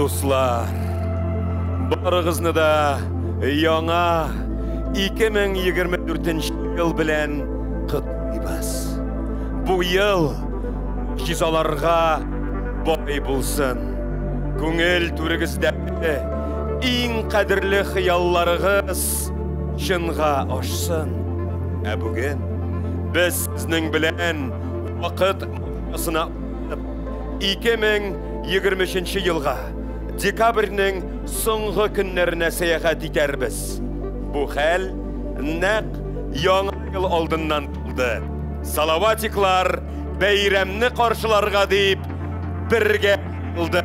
Dostlar, barıгызны да яңа 2024 ел белән котлыйбыз. Бу ел җизаларга бай булсын. Күңел түрегездә иң кадерле хыялларыгыз чынга ашсын. Ә бүген без сезнең белән вакыт масына 2023 елга декабрьнең соңгы көннәренә сәяхәт итәрбез. Бу хәл нәкъ яңа ел алдыннан булды. Салаватиклар бәйрәмне каршыларга дип бергә булды.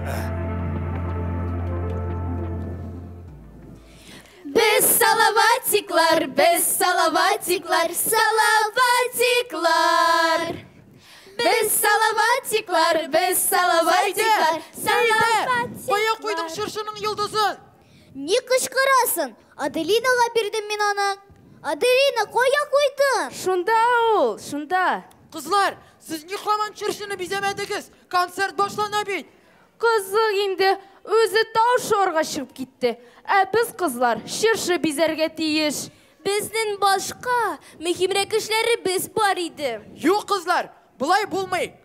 Без салаватиклар, без салаватиклар, салаватиклар. Без салаватиклар, без салаватиклар, салаватиклар. Қоя қойдың шыршының йылдызын. Не кышкырасың? Аделинаға бердім мен аны. Аделина, қоя қойдың. Шунда ул, шунда. Қызлар, сіз не қаман шыршыны біземедіңіз? Концерт башлана бит. Қызық енді өзі тау шорға шығып кетті. Ә біз қызлар шыршы бизәргә тиеш. Біздің башқа мөһимрәк эшләре біз бар иде. Юк, қызлар, бұлай болмай.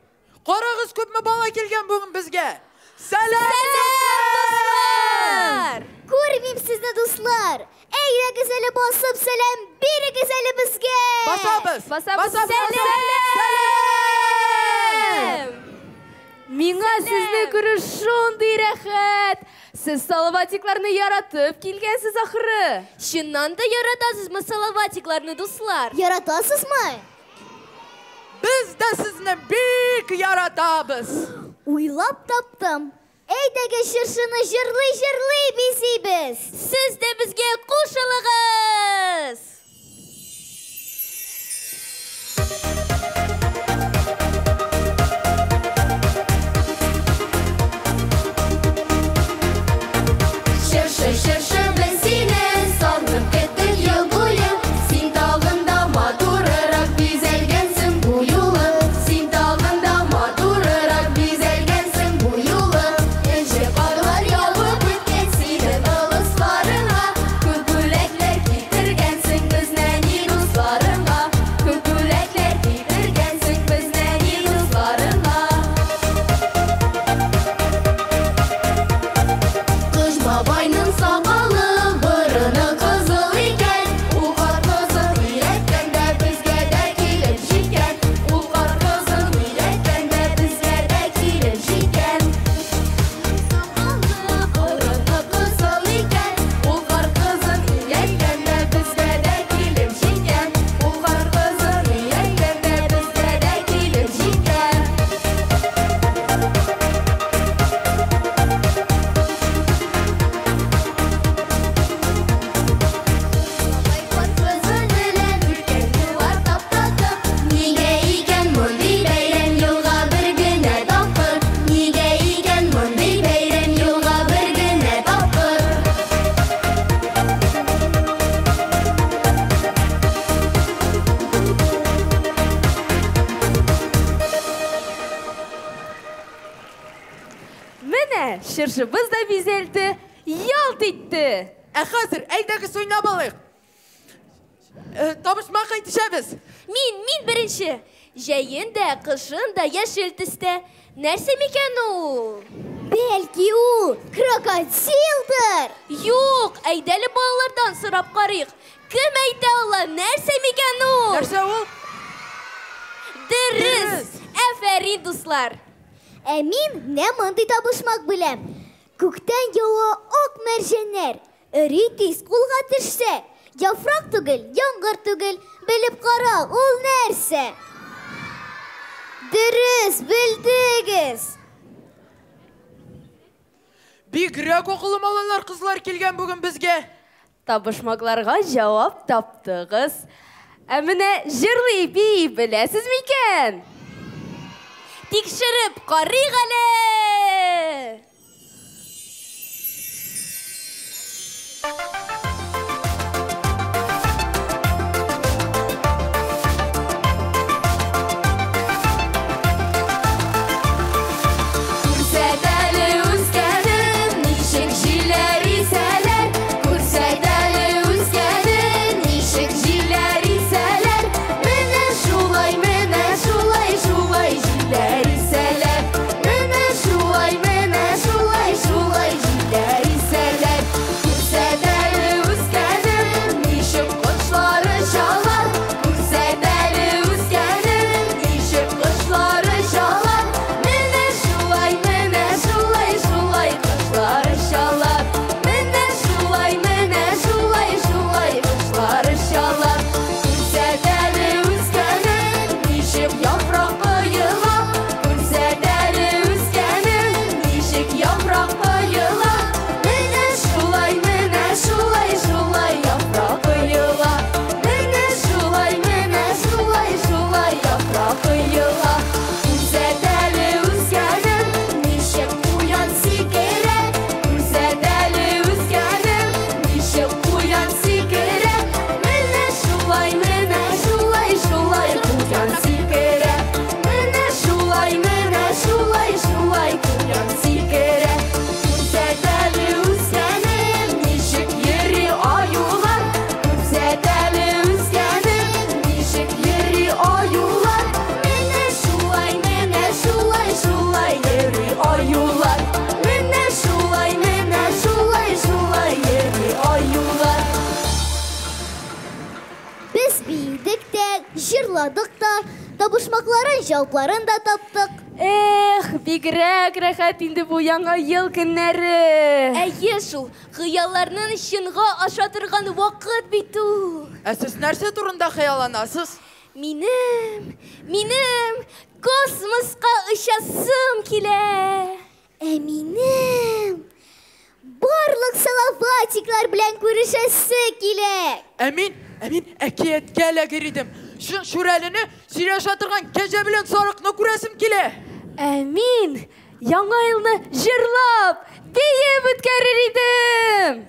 Қарағыз көпме бала келген бүгін бізге. Сәлем достар! Көрмейм сізді достар. Әйдәгіз әлі басып сәлем берегіз әлі бізге. Басабыз. Сәлем! Миңа сезне күрүш шундый рәхәт. Сіз салаватикларны яратып килгәнсез ахыры. Шуннан да яратасызмы салаватикларны дуслар? Яратасызмы? Біз дә сезне бик яратабыз. Уйлап таптым. Әйдәге шыршыны жырлый бизибез. Сіз дә бізге кушылыгыз. Шыршы без сине салып кеттек ел буе. Син тагында матурырак бизәлгәнсең бу юлы. Син тагында матурырак бизәлгәнсең бу юлы. Энҗе карлар явып үткән синең ылысларыңа. Күп бүләкләр китергәнсең безнәни дусларыңа. Күп бүләкләр китергәнсең безнәни дусларыңа. Кыш бабайның сакалы бырыны кызыл икән. Ул кызыл өйрәткәндә безгә дә килеп җиткән. Ул кызыл өйрәткәндә безгә дә килеп җиткән. Сакалы бырыны кызыл икән. Ул кызыл өйрәткәндә безгә дә килеп җиткән. Ул кызыл өйрәткәндә безгә дә килеп җиткән. Нигә икән мондый бәйрәм елга бер генә тапкыр? Нигә икән мондый бәйрәм елга бер генә тапкыр? Менә шыршыбыз да бизәлде, ялт итте. Ә хәзер әйдәгез уйнап алыйк. Табышмакка итешәбез. Мин беренче. Җәен дә, кышын да яшел төстә. Нәрсә микән ул? Бәлки ул крокодилдыр. Юк, әйдәле балалардан сорап карыйк. Кем әйтә ала? Нәрсә микән ул? Нәрсә ул? Дөрес. Афәрин дуслар. Ә мин нә мондый табышмак беләм. Күктән ява ак мәрҗәннәр. Эри тиз кулга төшсә, яфрак түгел, яңгыр түгел, белеп кара, ул нәрсә? Дөрес, белдегез. Бигрәк акыллы малайлар кызлар килгән бүген безгә. Табышмакларга җавап таптыгыз. Ә менә җырлый бии беләсез микән? Тикшереп карыйк әле. Күрсәт әле үскәнен, табышмакларын, жауапларын да таптык. Бигрәк рәхәт инде бу яңа ел көннәре. Әйе шул, хыялларның чынга ашатырган вакыт бит ул. Сез нәрсә турында хыялланасыз? Минем космоска очасым килә. Минем барлык салаватиклар белән күрешәсе килә. Мин әкияткә эләгер идем. Шүрәлене сөйләшә торган кәҗә белән сарыкны күрәсем килә. Мин яңа елны җырлап, биеп үткәрер идем.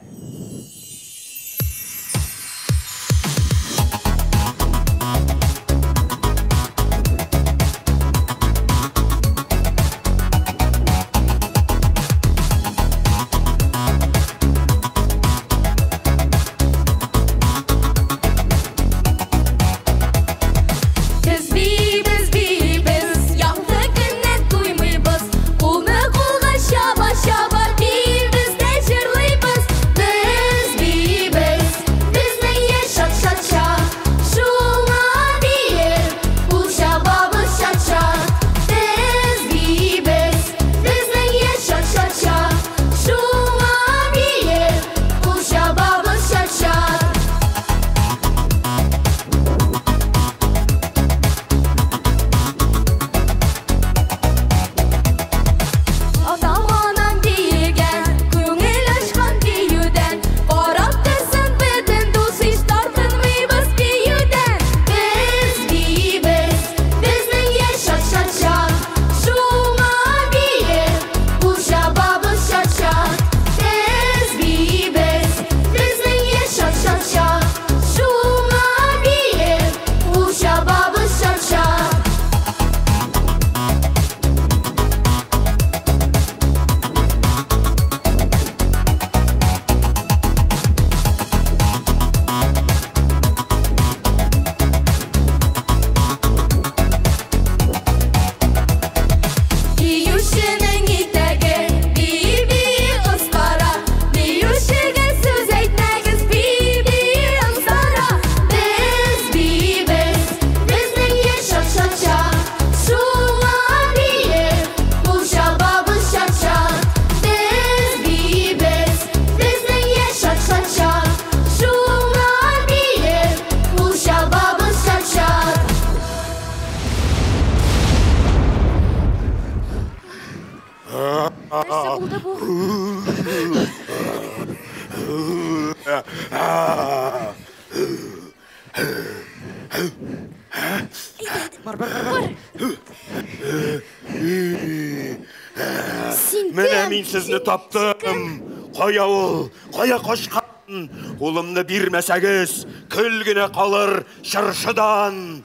Менә мин сезне таптым. Кая ул? Кая качкан? Улымны бирмәсәгез, көл генә калыр чыршыдан.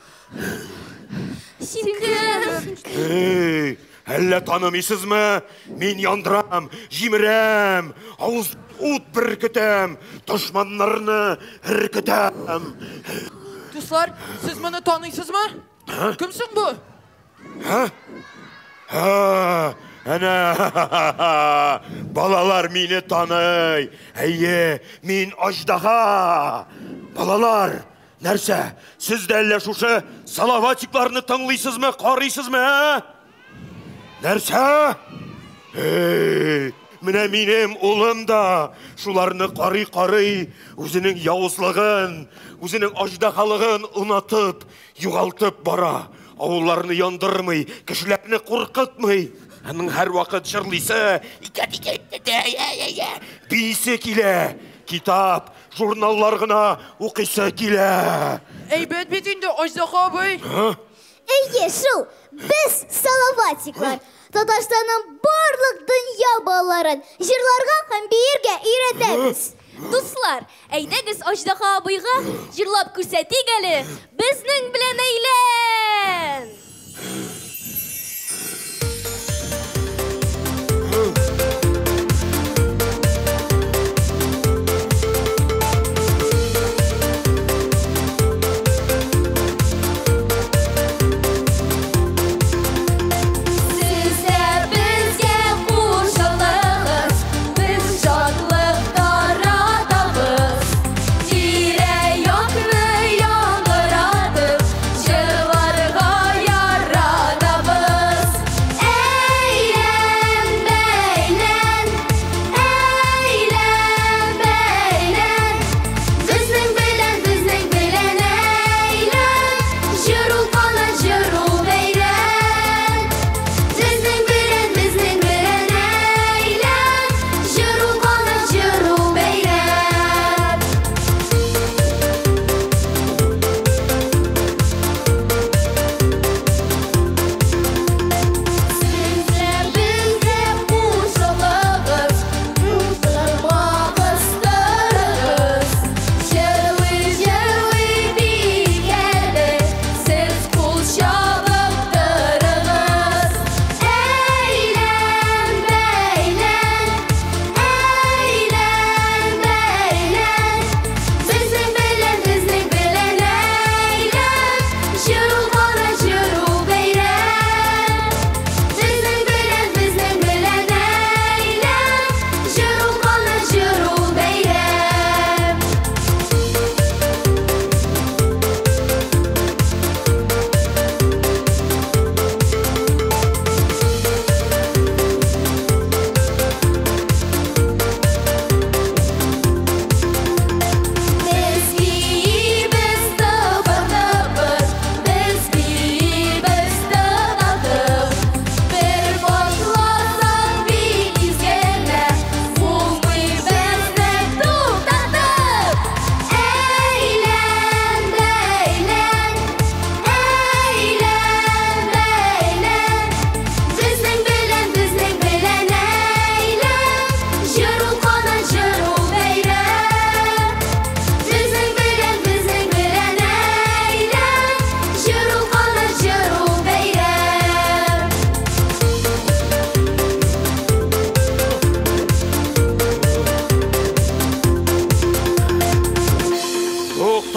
Әллә танымыйсызмы? Мин яндырам, җимерәм, авыз ут беркетәм, дошманнарны өркетәм. Дуслар, сез моны таныйсызмы? Кемсең бу? Әнә, балалар мине таный. Әйе, мин аждаһа. Балалар, нәрсә? Сез дә әллә шушы салаватикларны тыңлыйсызмы, карыйсызмы? Нәрсә? Менә минем улым да шуларны карый, үзенең явызлыгын, үзенең аждаһалыгын унатып, югалтып бара. Авылларны яндырмый, кешеләрне куркытмый. Аның һәр вакыт җырлыйсы, бийсе килә. Китап, журналлар гына укыйсы килә. Әйбәт бит инде аждаһа абый. Әйе, шул, без салаватиклар. Татарстанның барлык дөнья балаларын җырларга һәм биергә өйрәтәбез. Дуслар, әйдәгез аждаһа абыйга җырлап күрсәтик әле. Безнең белән әйлән. Тирә-якны яңгыратып, җырларга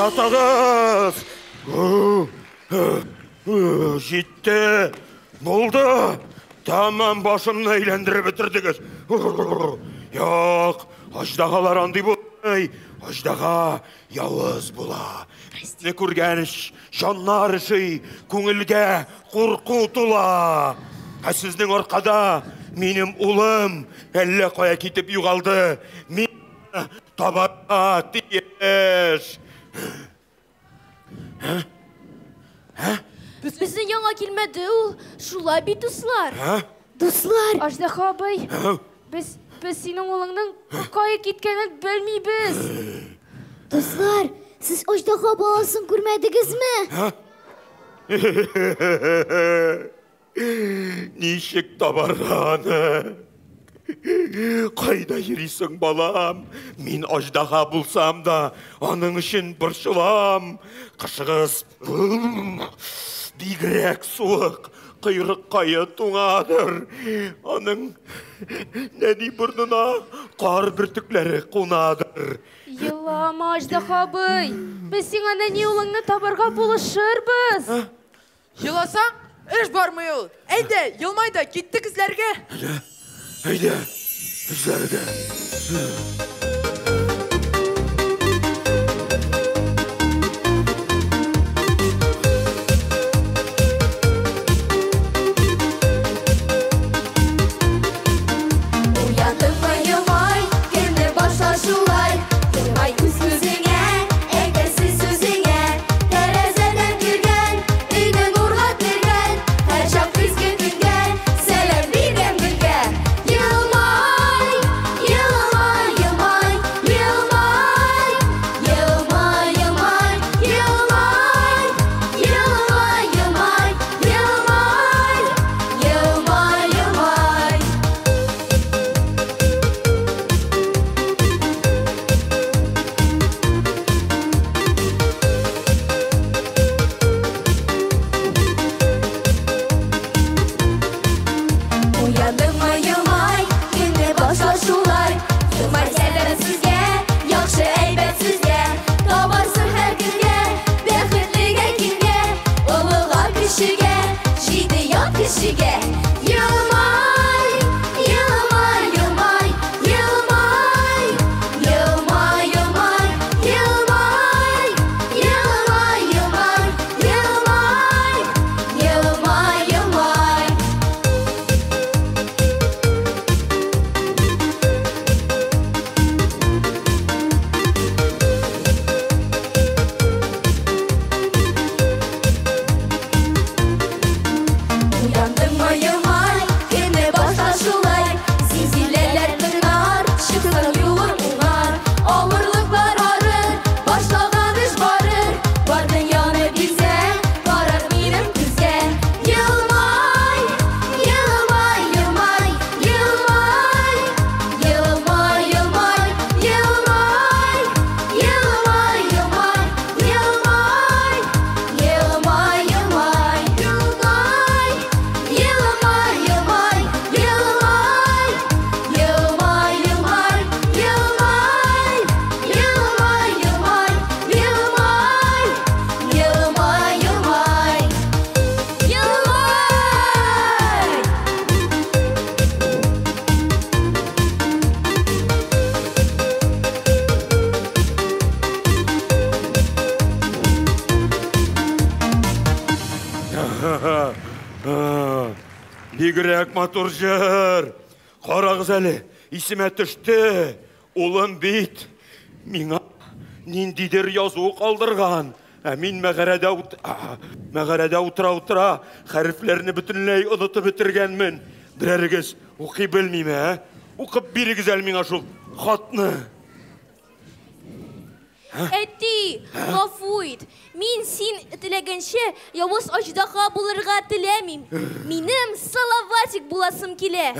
Атағыз! Жетті! Болды! Тамам башымны әйлендіріп бітірдіңіз. Yok, аждағалар андай болмай, аждаға яуыз бола. Не көргеніш, жаннар үші, көңілге қорқу тұла. Сіздің орқада менің ұлым әлі қоя кетіп юғалды. Мен табаға тиеш. Біздің яңа келмеді ул. Шулай бит, дуслар. Дуслар, Аждаха абай, біз сенің ұлыңның қайы кеткенін білмейбіз. дуслар, сіз аждаха баласын көрмедіңіз ме? Нишек табарғаны? Қайда ерейсің балам? Мен аждаға болсам да, аның үшін бұршылам. Қышығыз бигірек суық, қайрық қайы туңадыр. Аның нәни бұрнына қар бүртіклері қонадыр. Елама, Аждаха абай, біз сен ана не ұлыңны табарға болышырбыз. Еласаң, іш бармай ол. Әйді, елмайда, кеттік ізлерге. Әйде, ізлерге. Бигірек матур жыр. Қарағыз әлі, исіме түшті. Олын бейт. Мина ниндидер язу қалдырған. Мен мәғәрәдә утыра-утыра хәріфлеріні бүтінлей ұдыты бітіргенмін. Бірәрігіз оқи білмейме, оқып берігіз әл мина шул қатны. Әтти, ғафуйт. Мен сен тілегенше явыз аждаға болырға тілемейм. Менім салаватик боласым келе.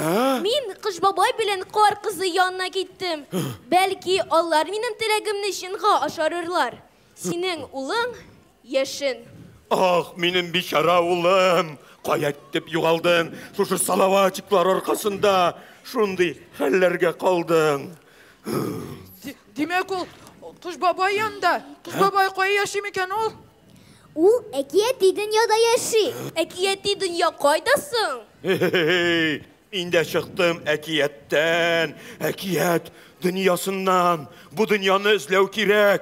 Мен қыш бабай білен қар қызы янына кеттім. Бәлки, алар менім тілегімні шынға ашарырлар. Сенің ұлың ешін. Ах, менің бишара ұлым. Қаяттып юғалдың. Шушы салаватиклар арқасында шундай хәлләргә қалдың. Демек ол Kız babay yanında. Kız babay koyu yaşıyor iken ol. Ул әкиятти дөньяда яши. Әкиятти dünya kaydasın. Hey, inde çıktım ekiyetten, ekiyet dünyasından. Bu dünyanı izlev kirek.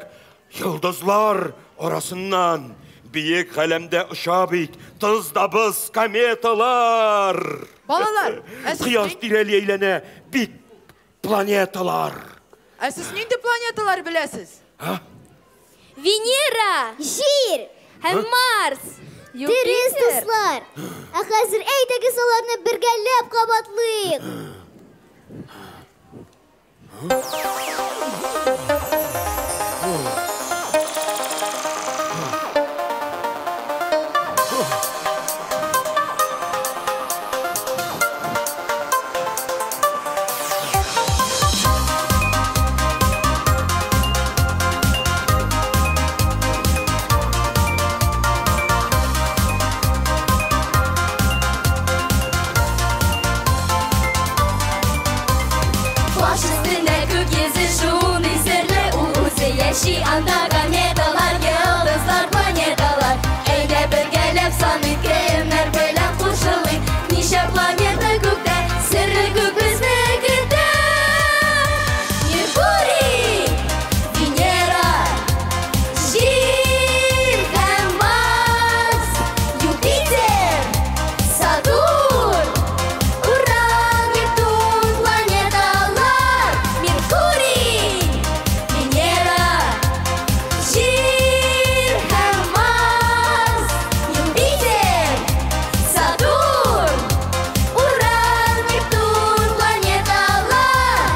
Yıldızlar arasından. Büyük kalemde ışabit, tızda biz kometalar. Balalar, Kıyas direliyeylene bit planetalar. siz neydi planetaları bilesiz? Venera, Җир. hem Mars, Дөрес, Юпитер. дуслар. Ә хәзер әйдәгез аларны бергәләп кабатлыйк. Baş üstüne gökyüzü şunu sırlı uzi yeşi anda planetalar, yıldızlar, planetalar. Eyde bir gelip sanık gelinler böyle koşuluk. Nişe planeta gökte, sırrı gök bizlikte. Merkuri, Venera, Jir hem Mars, Jupiter, Saturn, Uran, Neptun, planetalar. Merkuri, Venera, Jir hem Mars, Jupiter, Saturn, Uran, Neptun, planetalar.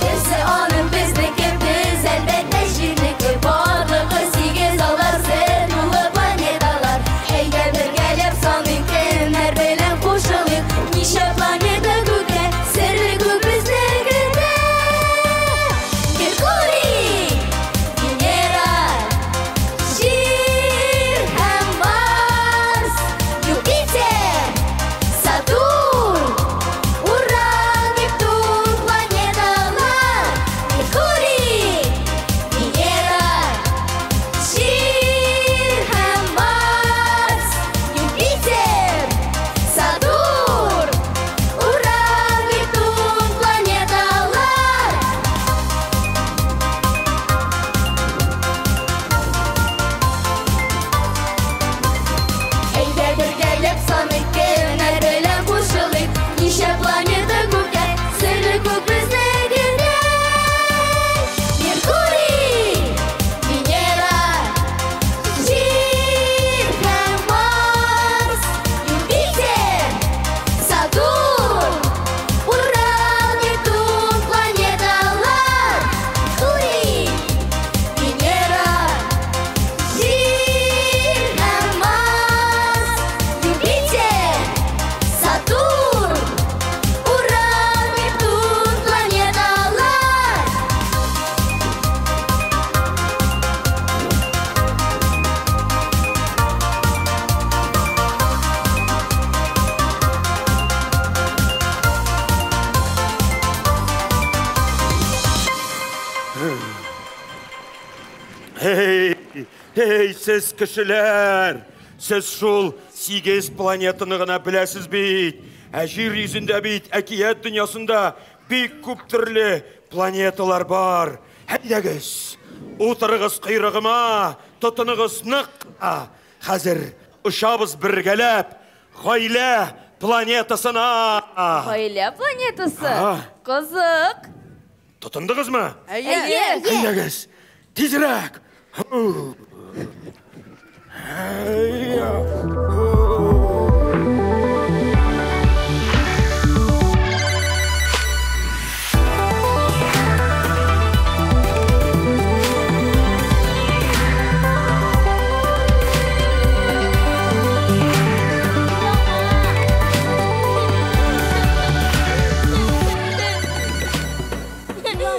Birisi onun bizdeki, biz elbette şirniki. Varlığı sekiz alar, sırrılı planetalar. Eyde bir gelip sanıklar böyle koşuluk. Nişe planeta gökte, sırrı gök bizlikte. Merkuri, Venera, Jir hem Mars, Jupiter, Saturn, Uran, Neptun, planetalar. Merkuri, Venera, Jir hem Mars, Jupiter, Saturn, Uran, Neptun, planetalar. Eyde bir gelip sanık gelinler böyle koşuluk. Nişe planeta gökte, sırrı gök bizlikte. Merkuri, Venera, Jir hem Mars, Jupiter, Saturn, Uran, Neptun, planetalar. Merkuri, Venera, Jir hem Mars, Jupiter, Saturn, Uran, Neptun, planetalar. Hey, hey siz kişiler. Siz şul 8 planetini gına bilesiz bit. Jir yüzünde bit, ekiyet dünyasında bir küp türlü planetalar var. Hediyegiz, oturğız kıyrığıma, tutunğız nıqqa. Hazır ışabız birgelep, gayle planetasına. Aile planetası. Aha. Kızık. Tutundunuz mu? Eye. Hediyegiz, tizrek. Heyya.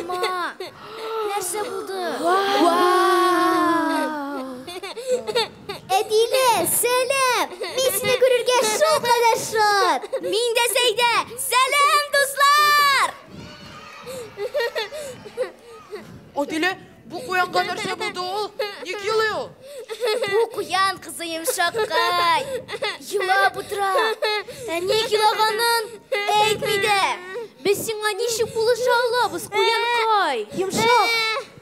Мама. Нәрсә булды? Әдилә, Arkadaşlar. Мин дә сәйдә. Сәлам, дуслар! O dile bu koyanға нәрсе болды ол. Не келеу? Бу куян кызы йомшаккай. Елап утыра. Ни килаганын әйтми дә. Без сиңа ничек булыша алабыз, куянкай? Йомшак,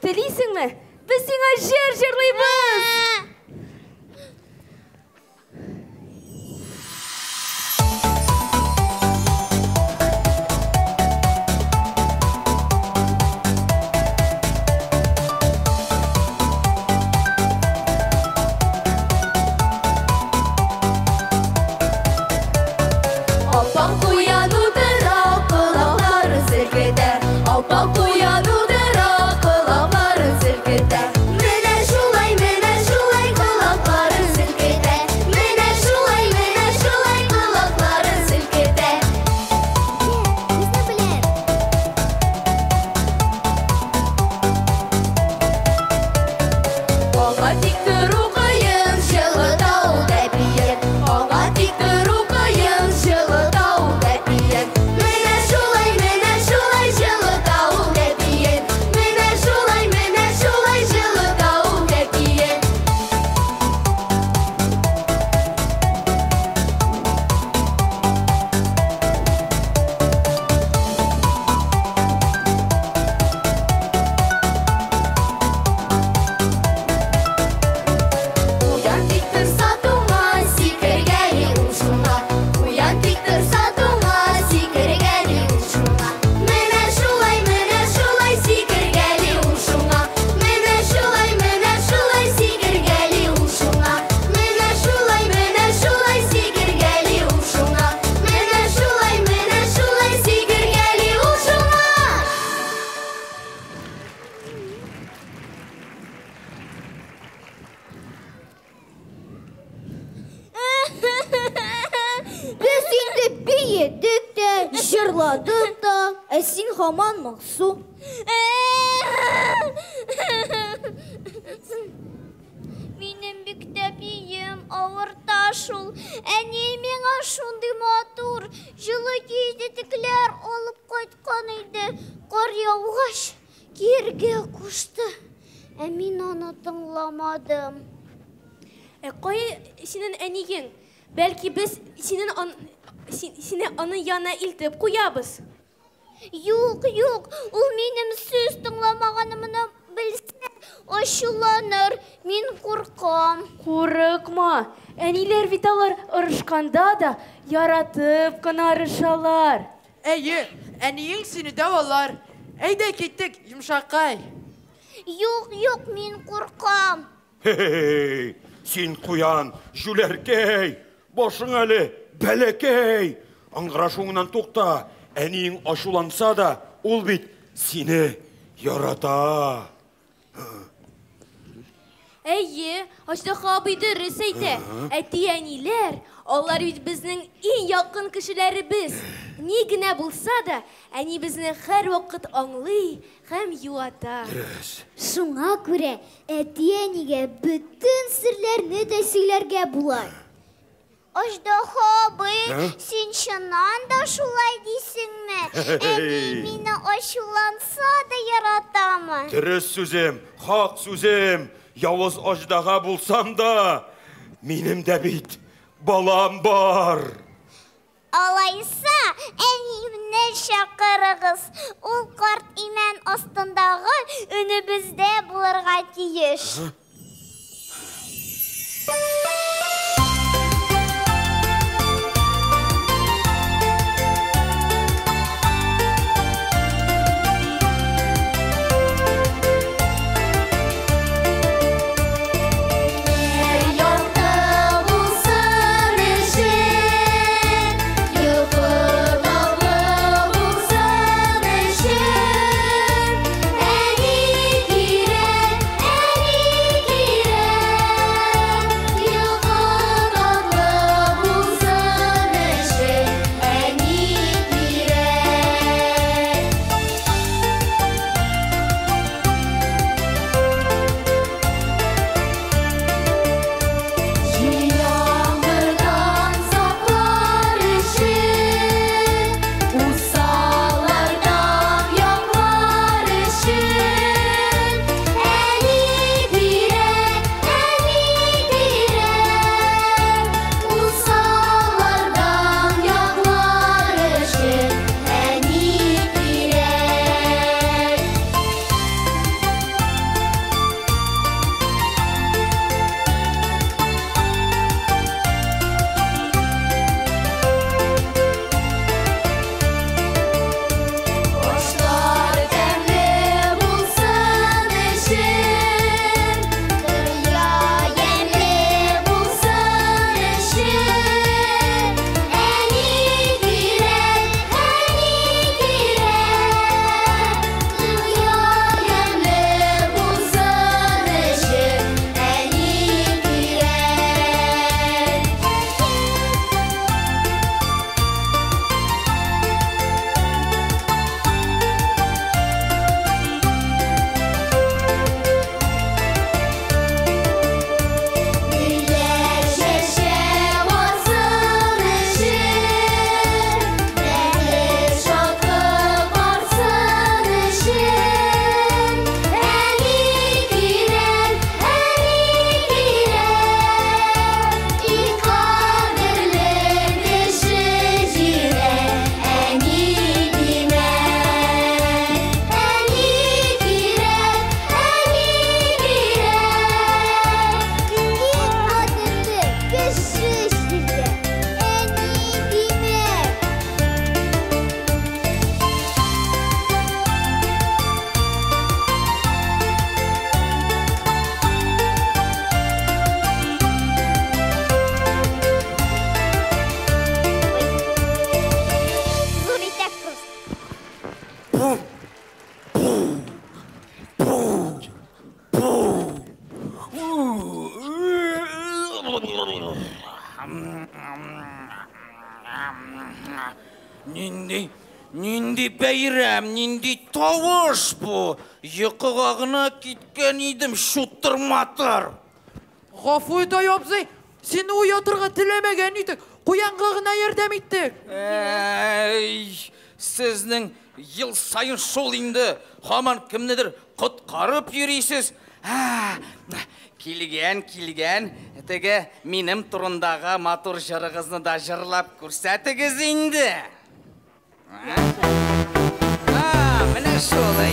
телисеңме? Без сиңа җыр җырлыйбыз. Апам куян утыра, колакларын селкетә. Апам куян утыра, колакларын селкетә. Менә шулай колакларын селкетә. Менә шулай колакларын селкетә. Bizne bilen. Аңа тик тору кыен, җылыта ул тәпиен. Аңа тик тору кыен, җылыта ул тәпиен. Менә шулай җылыта ул тәпиен. Менә шулай җылыта ул тәпиен. Уян тик торса туңа, сикергәли ул шуңа. Уян тик торса туңа, сикергәли ул шуңа. Менә шулай сикергәли ул шуңа. Менә шулай сикергәли ул шуңа. Менә шулай сикергәли ул шуңа. Менә шулай сикергәли ул шуңа. Biz indi biyedik de, jırladık da. Sин hamан мақсу. Минем бик тә бием авырта шул. Әни миңа шундый матур җылы киезлектәр алып кайткан иде. Кар яугач, киргә кушты. Ә мин аны тыңламадым. Кая синең әнигең? Бәлки без сине аны яна илтеп куябыз. Юк, ул минем сүз тыңламаганымны белсә, ачуланыр. Мин куркам. Курыкма. Әниләр бит алар ырышканда да яратып кына ырышалар. Әйе, әниең сине дәвалар. Әйдә киттек, Йомшаккай. Юк, мин куркам. Hey, син куян, жүләркәй, башың әле, бәләкәй. Аңғырашуыңнан туқта, әниң ашуланса да, ул бит сине ярата. Әйе, Аждаһа абый дөрес әйтә. Әти-әниләр, алар бит безнең иң якын кешеләребез. Ни генә булса да, әни безне һәр вакыт аңлый һәм юата. Шуңа күрә әти-әнигә бөтен серләрне дә сөйләргә була. Аждаһа абый, син чыннан да шулай дисеңме? Әни мине ачуланса да яратамы? Дөрес сүзем, хак сүзем, явыз аждаһа булсам да, минем дә бит балам бар. Алайса, әниемне чакырыгыз. Ул карт имән астындагы өнебездә булырга тиеш. Нинди бәйрәм, нинди тавыш бу. Йокыга гына киткән идем, шуттырматыр. Гафу ит абзый, сені уятырга теләмәгән идек. Куянга гына ярдәм иттек. Сезнең ел сайын шул инде. Һаман кемнедер коткарып йөрисез. Килгән. Теге минем турындагы матур җырыгызны да җырлап күрсәтегез инде. Менә шулай.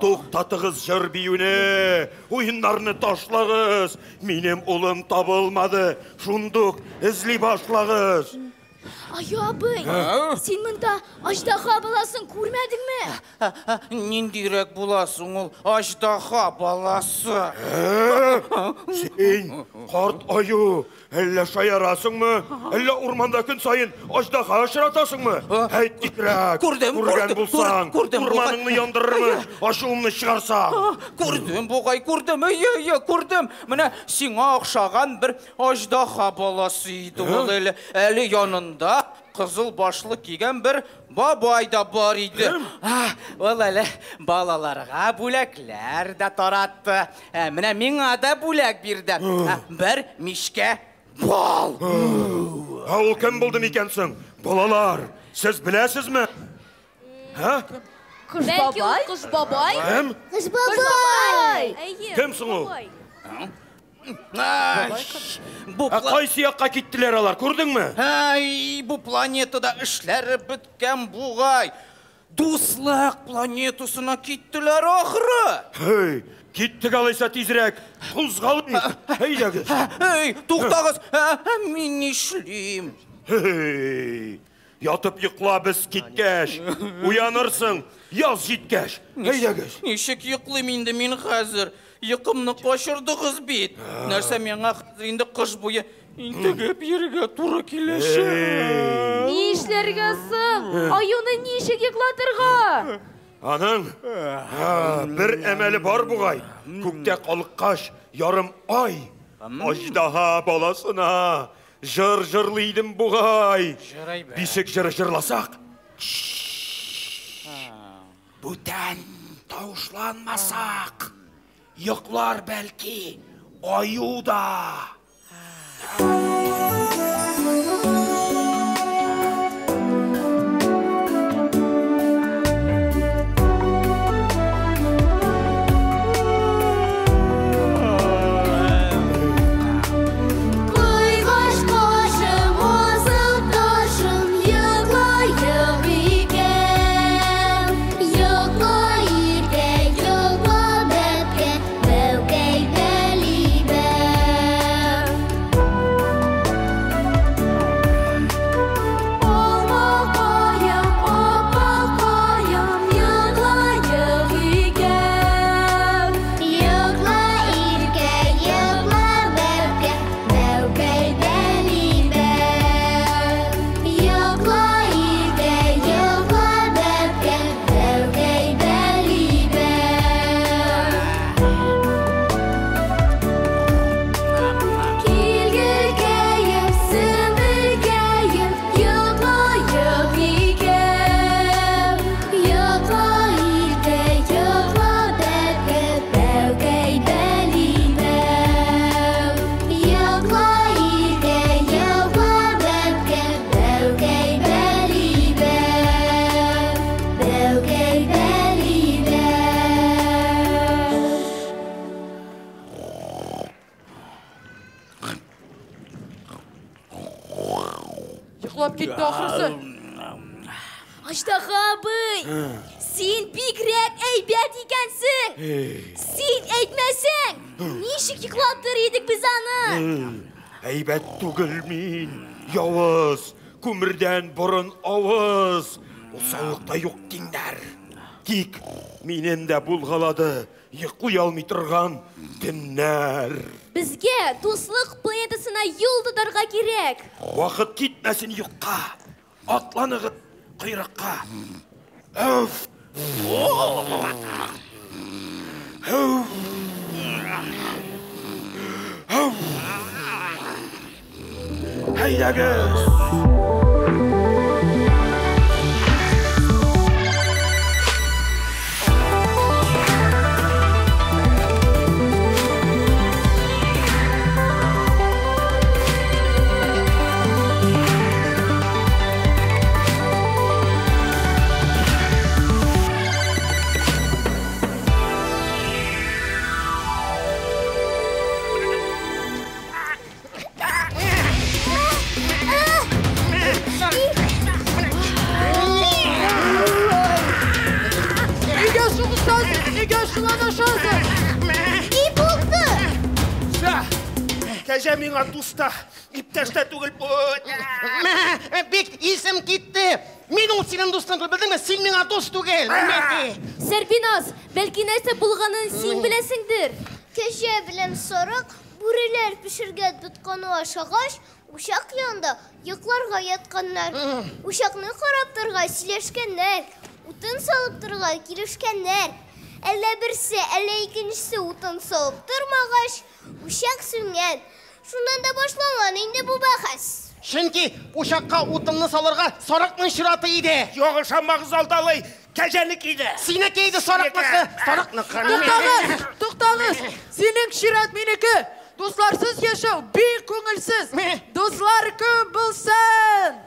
Тоқтатығыз жыр биюне, ойындарны ташлагыз. Минем улым табылмады, шундук эзли башлагыз. Аю абый, сен мында аждаха баласын күрмәдеңме? Ниндирәк буласың ул аждаха баласы? Сен, карт аю, әллә шаярасыңмы? Әллә урманда көн сайын аждаха очратасыңмы? Әйт титрәк. Күргән булсаң, урманыңны яндырырмын, ашуымны чыгарсаң. Күрдем, бугай, күрдем. Күрдем. Менә сиңа охшаган бер аждаха баласы иде ул әле янында. Кызыл башлы кигән бер бабай да бар иде. Ул әле балаларга бүләкләр дә таратты. Менә миңа да бүләк бирде. Бер мишкә бал. Ул кем булды микәнсең? Балалар, сез беләсезме? Бәлки ул Кыш бабай? Кем? Кыш бабай! Кемсең ул? Бу Кайсы якка киттеләр алар, күрдеңме? бу планетада эшләре беткән бугай. Дуслык планетасына киттеләр ахры. Киттек алайса тизрәк. Кузгалыйк. Әйдәгез. Туктагыз. Мин нишлим? Ятып йокла без киткәч. Уянырсың, яз җиткәч. Әйдәгез. Ничек йоклыйм инде мин хәзер? Йокымны качырдыгыз бит. Нәрсә миңа инде кыш буе интегеп йөрергә туры килешә. Ни эшләргә соң? Аюны ничек йоклатырга? Аның бер әмәле бар бугай. Күктә калыккач ярым ай. Аждаха баласына жыр җырлыйдым бугай. Бишек җыры җырласак. Бүтән тавышланмасак. Йоклар бәлки аю да. ахырсы. Аждаһа абый, син бигрәк әйбәт икәнсең. Син әйтмәсәң, ничек йоклатыр идек без аны? Әйбәт түгел мин, явыз, күмердән борын авыз. Усаллыкта юк киндәр. Тик минем дә булгалады, йоклый алмый торган көннәр. Безгә дуслык планетасына юл тотарга кирәк. Вакыт китмәсен юкка. Атланыгыз койрыкка. Өф! Әйдәгез! Кәҗә миңа дуста, иптәштә түгел. Бик исем китте. Мин ул синең дустың түгел, белдеңме? Син миңа дус түгел. Сәрбиназ, бәлки нәрсә булганын син беләсеңдер. Кәҗә белән сарык бүреләр пешергән тотканы ашагач, учак янында йокларга ятканнар. Учакны карап торга сөйләшкәннәр. Утын салып торга килешкәннәр. Әллә берсе, әллә икенчесе утын салып тормагач, учак сүнгән. Шуннан да башланган инде бу бәхәс. Чөнки учакка утынны салырга сарыкның чираты иде. Юк, ышанмагыз алдалый, кәҗәнеке иде. Синеке иде сарыкныкы. Сарыкныкы. Туктагыз. Синең чират минеке. Дусларсыз яшәү бик күңелсез. Дуслар күп булсын.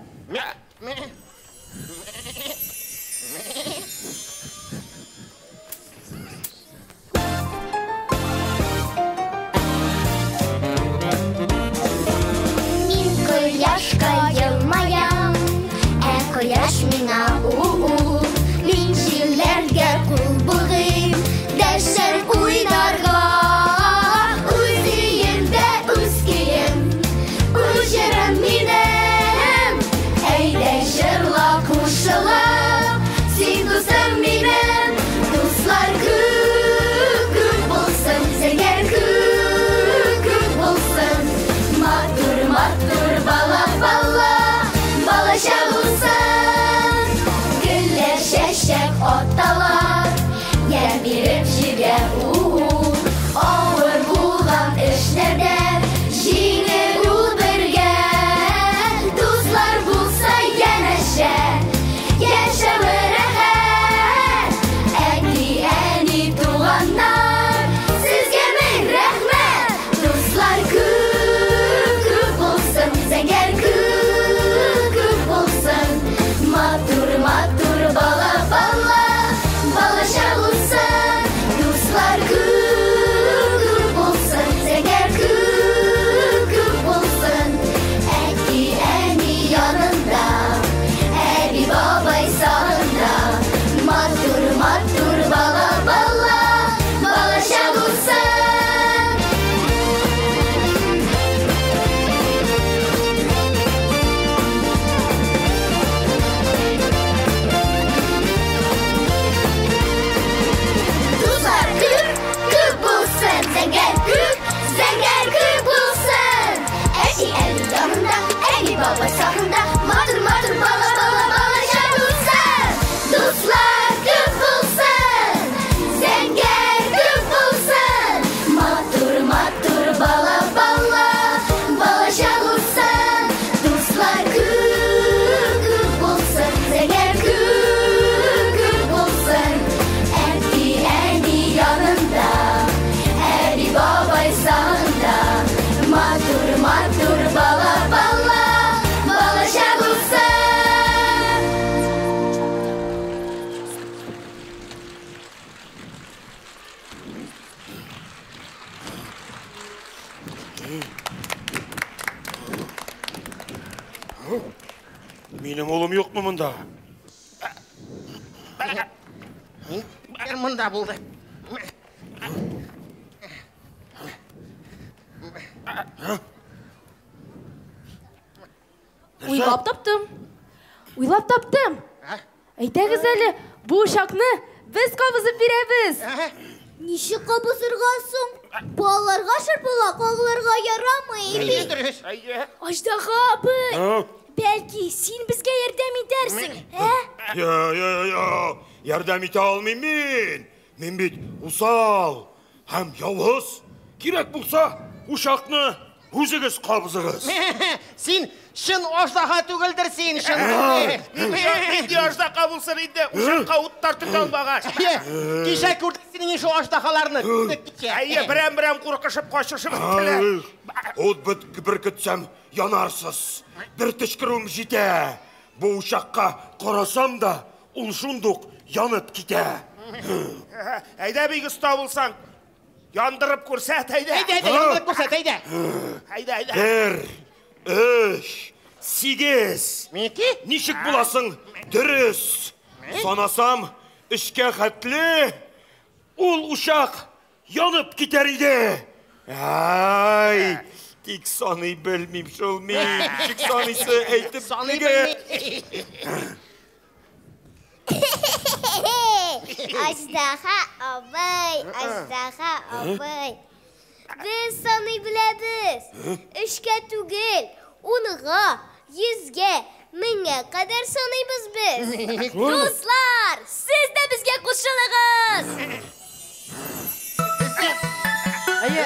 Кояшка елмаям, кояш миңа у-у. Мин җилләргә кул булыйм, дәшер уйнарга. Үз өемдә үз көем, үз җырым минем. Babam yok mu bunda? Bir mında buldu. Уйлап таптым. Уйлап таптым. Әйтәгез әле, бу ушакны без кабызып бирәбез. Нишек кабызыргасың? Балаларга шырпыла кагылырга ярамый. Аждаһа абый, бәлки син безгә ярдәм итәрсең, Я, ярдәм итә алмыйм мин. Мин бит усал һәм явыз. Кирәк булса, ушакны үзегез кабызыгыз. Син шын аждаһа түгелдер син, шын. Инде аждаһа булсын инде, ушакка уттар тота алмагач. Кичә күрдек синең шу аждаһаларны. Әйе, берәм куркышып качышып киттеләр. Ут бер көтсәм янарсыз. Бер тышкырым җитә. Бу ушакка карасам да, ул шундук янып китә. Әйдә бик оста булсаң, яндырып күрсәт, әйдә. Әйдә, күрсәт, әйдә. Әйдә. 1, 3, 8. Мики? Ничек буласың? Дөрес. Санасам, эшкә хәтле. Ул ушак янып китәр иде. Ай, тик саный белмим шул мин. Ничек саныйсы әйтеп нигә? Аждаһа абый. Без саный беләбез. 3-кә түгел, 10-га, 100-гә, 1000-гә кадәр саныйбыз без. Дуслар, сез дә безгә кушылыгыз. Әйе.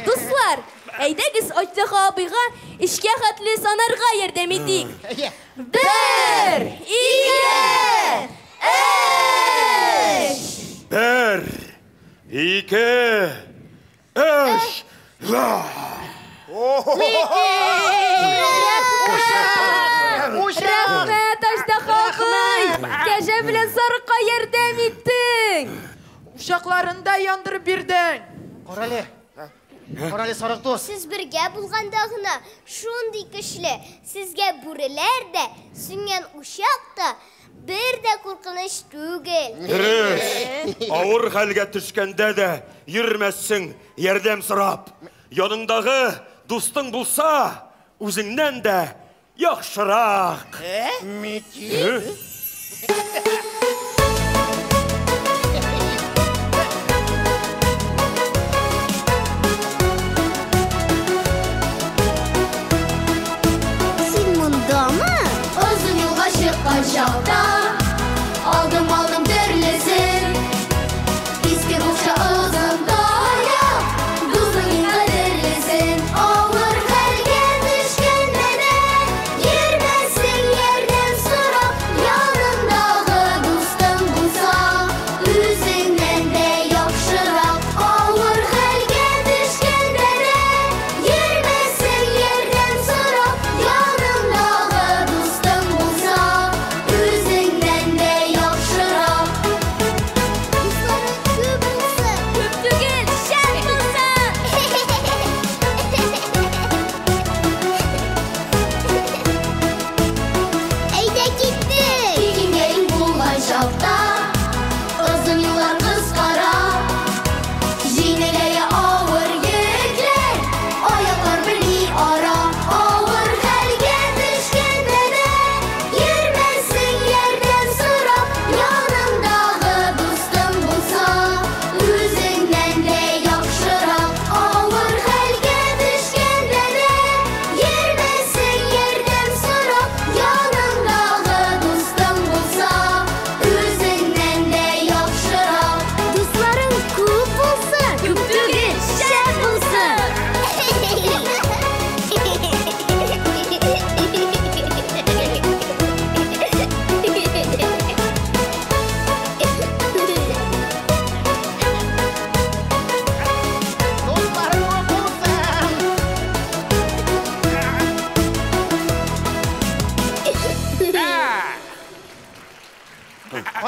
Дуслар, әйдәгез Аждаһа абыйга эшкә хәтле санарга ярдәм итик. 1, 2, 3. 1, 2, 3. Рәхмәт, Аждаһа абый. Кәҗә белән сарыкка ярдәм иттең. Ушакларын да яндырып бирдең. Карале сарык дус. Сез бергә булганда гына шундый көчле. Сезгә бүреләр дә, сүнгән ушак та бер дә куркыныч түгел. Дөрес. Авыр хәлгә төшкәндә дә йөрмәссең ярдәм сорап. Яныңдагы дустың булса, үзеңнән дә яхшырак. Син мондамы? Uzun yolga çıkkan şahta Aldım türlüsün İski bulsa ağzında ya Duzun kaderlisin Ağır helge düşkende de Girmezsin yerden sorup Yanındağı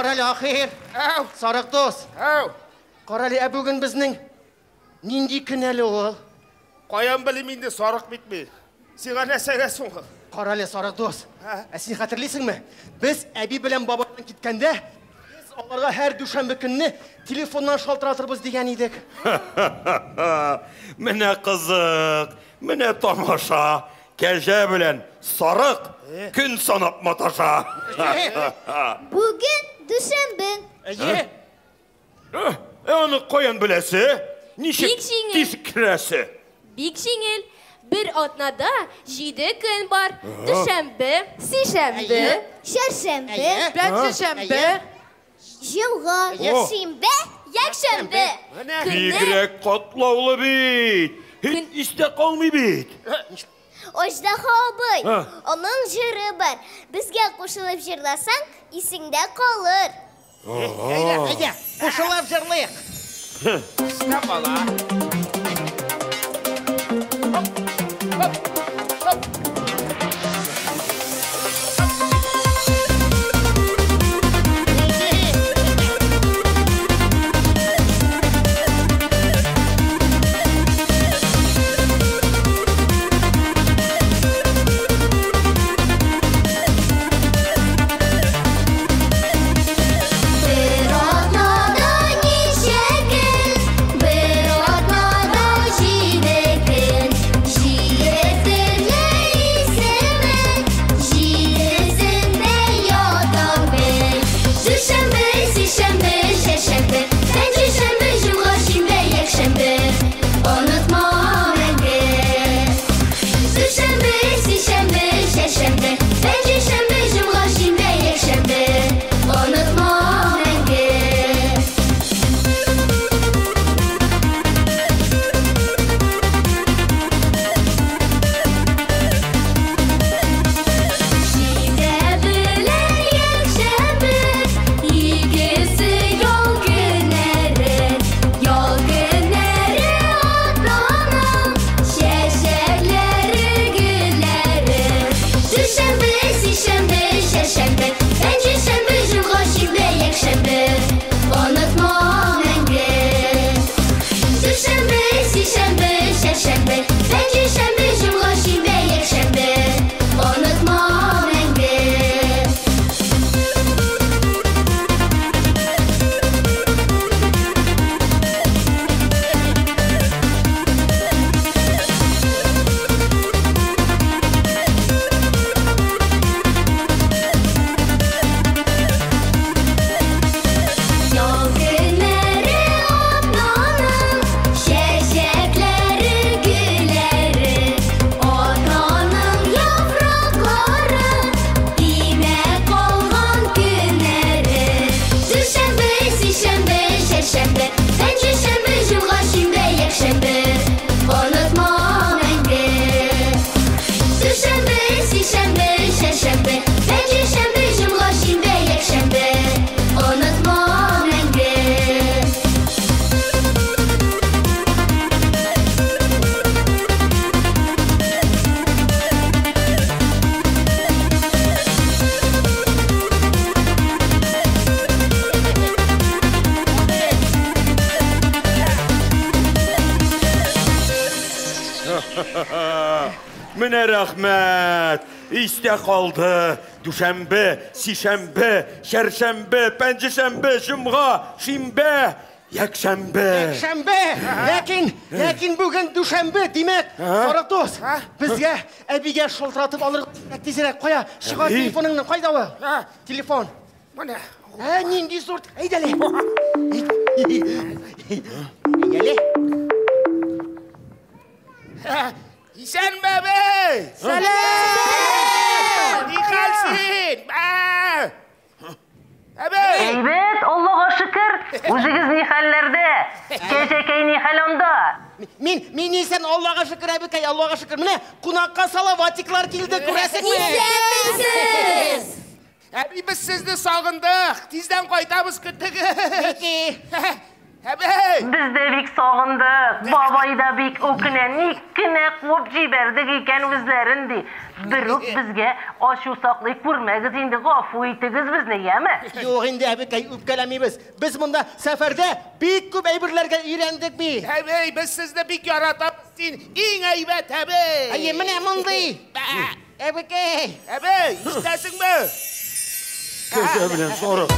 Қарали, ахир. Сарық дос. Қарали, бүгін біздің нендей кінәлі ол? Қоян білімінде сарық бітме. Сен нәрсегесің ғой? Қарали, сарық дос. Сен қатырлайсың ма? Біз әби білен бабадан кеткенде, біз оларға әр дүйшенбі күніне телефоннан шалтыратырбыз деген едік. Менә қызық, менә тамаша. Кәже белән сарық күн санап маташа. Бүгін дүшенбе. Оны қоян біләсе? Нишек Бик жеңіл. тишік кірәсе? Бик жеңіл. Bir atnada 7 gün var. Düşenbe, sişenbe, Шәршенбе. Пәнжешенбе. Жылға. Шимбе. Якшенбе. Бигрәк катлаулы бит. Hiç истә калмый бит. Аждаһа абый. Оның жыры бар. Бізге қосылып жырласаң, исіңдә қалыр. Әйдә, қошылап жырлайық. İşte bala. Bir atnada neçə gün, bir atnada 7 gün. Jiyetirlər isəmək, jiyesində yadan bək. Düşənbə, sişənbə, şəşənbə, pəncəşənbə, cümğa, şimbə, yəkşənbə. Unutma məngə. Düşənbə, sişənbə, şəşənbə, pəncəşənbə, cümğa, şimbə, yəkşənbə. Unutma məngə. Şidə bilə yəkşənbə, yigisi yol günləri. Yol günləri atlanım, şəşəkləri gülləri. Düşənbə, sişənbə, şəşənbə, pəncəşənbə, cümğa, şimbə, yəkşənbə. Unutma məngə. Düşənbə, sişənbə, şəşənbə, pəncəşənbə, cümğa, şimbə, yəkşənbə. Unutma məngə. Yol günləri atlanım, şəşəkləri gülləri. Otanın yapraqları, demək olğan günləri. Düşənbə, sişənbə, şəşənbə, pəncəşənbə, cümğa, şimbə, yəkşənbə. Unutma məngə. Düşənbə, sişənbə, şəşənbə, pəncəşənbə, cümğa, şimbə, yəkşənbə. Unutma məngə. Менә рәхмәт. Истә калды. Дүшәмбе, сишәмбе, шәршәмбе, пәнҗешәмбе, җомга, шимбә, якшәмбе. Шәмбе, ләкин бүгін дүшәмбе, демек, сарық дос, бізге әбиге шылтыратып алыр тезірек қоя. Шыға телефоныңның қайдауы? Телефон. Mane. Нинди сорт? Әйдәле. Әйдәле. İşen bebe. Selam. Nihalsin. Ebe. Evet, Allah'a şükür. O'zingiz nihallerde. Kechakay nihalonda. Мен исән, Аллаға шүкір, әбікәй, Аллаға шүкір. Міне, қунаққа салаватиклар келді, көрәсің ме? Әби біз сізді сағындық. Тизден қайтамыз күттігі. Әбі. Biz de bik sog'indik. Babayda bik o'kina, nikkina Kovup jiberdik eken üzlerindi. Biruk bizge aşu saklayıp vurmağız indi gafu itigiz bizni yeme. Yok indi abikay üpkelemiyimiz. Biz bunda seferde büyük küp eybirlerge iğrendik bi. Hey, biz sizde bir yaratabsın. İn eybet hey. Ay yemin emandı. Abikay. Hey, istesin mi? Gece bilen sorup.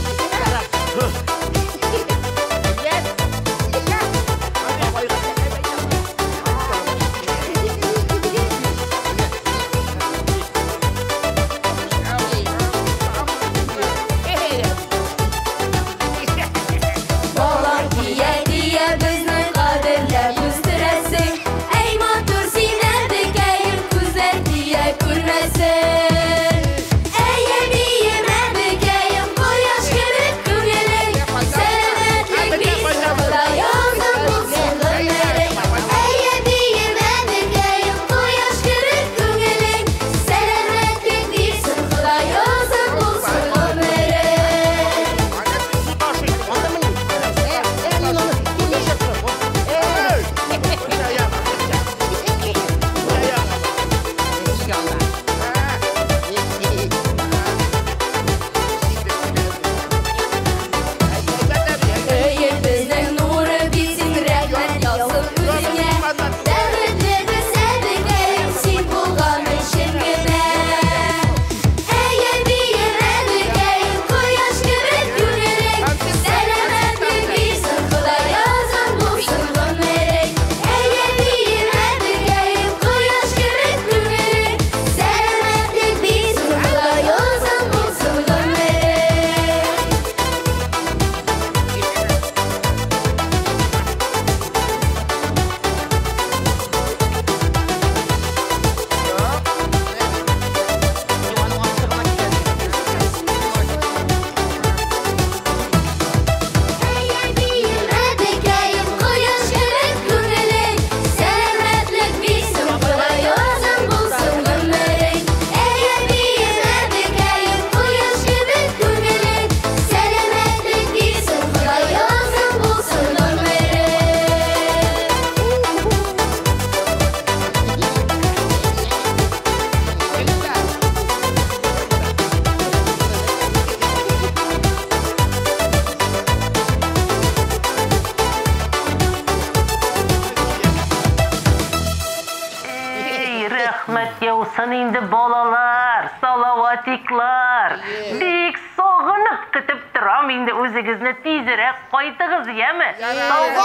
Rahmet yavsan indi bolalar, salavatiklar. Bik soğunup kütüp duram indi özünüzü tezirek koyduğunuz yeme. Sağ olun.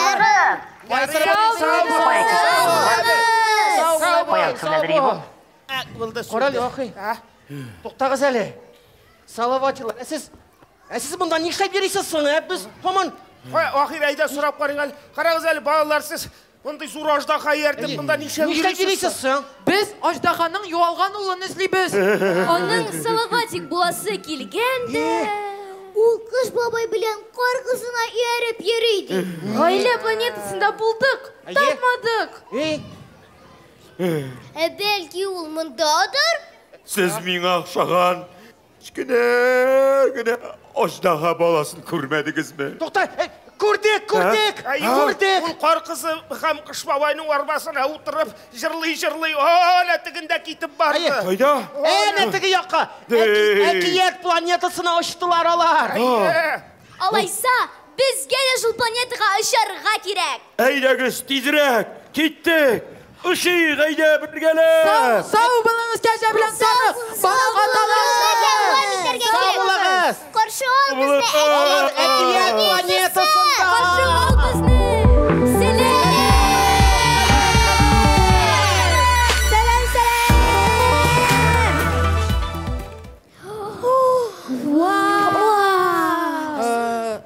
Koral yoxi. To'xtag'iz hali. Salavachilar. Siz bundan ne işlep yerisiz so'ng, biz hamon Ahir ayda so'rab qarang. Qarag'iz hali balalar siz bunday zo'r ajdaha yerdim bundan ne işlep yerisiz so'ng? Biz ajdahanın yo'algan ulini izleybiz. Onun Salavatik bulası kilgende. Ул кыш бабай белән кар кызына ияреп йөрийди. Гаилә планетасында булдык, тапмадык. Бәлки ул мондадыр? Siz mine şahan. Gine ajdaha balasını görmediniz mi? To'xta, ko'rdik. Ул кар кызы һәм кыш бабайның арбасына утырып, җырлый, hala тегендә китеп барды. Hayda. Ne tigi yoqqa. Әкият планетасына очтылар алар. Алайса, безгә дә шул планетага очарга кирәк. Әйдәгез тизрәк. Киттек. Işık hayda birgeler. Sağ bulunuz gece bilen sarık. Bana katalım. Sağ bulunuz. Каршы ул безне. Әкият планетасында. Каршы ул безне.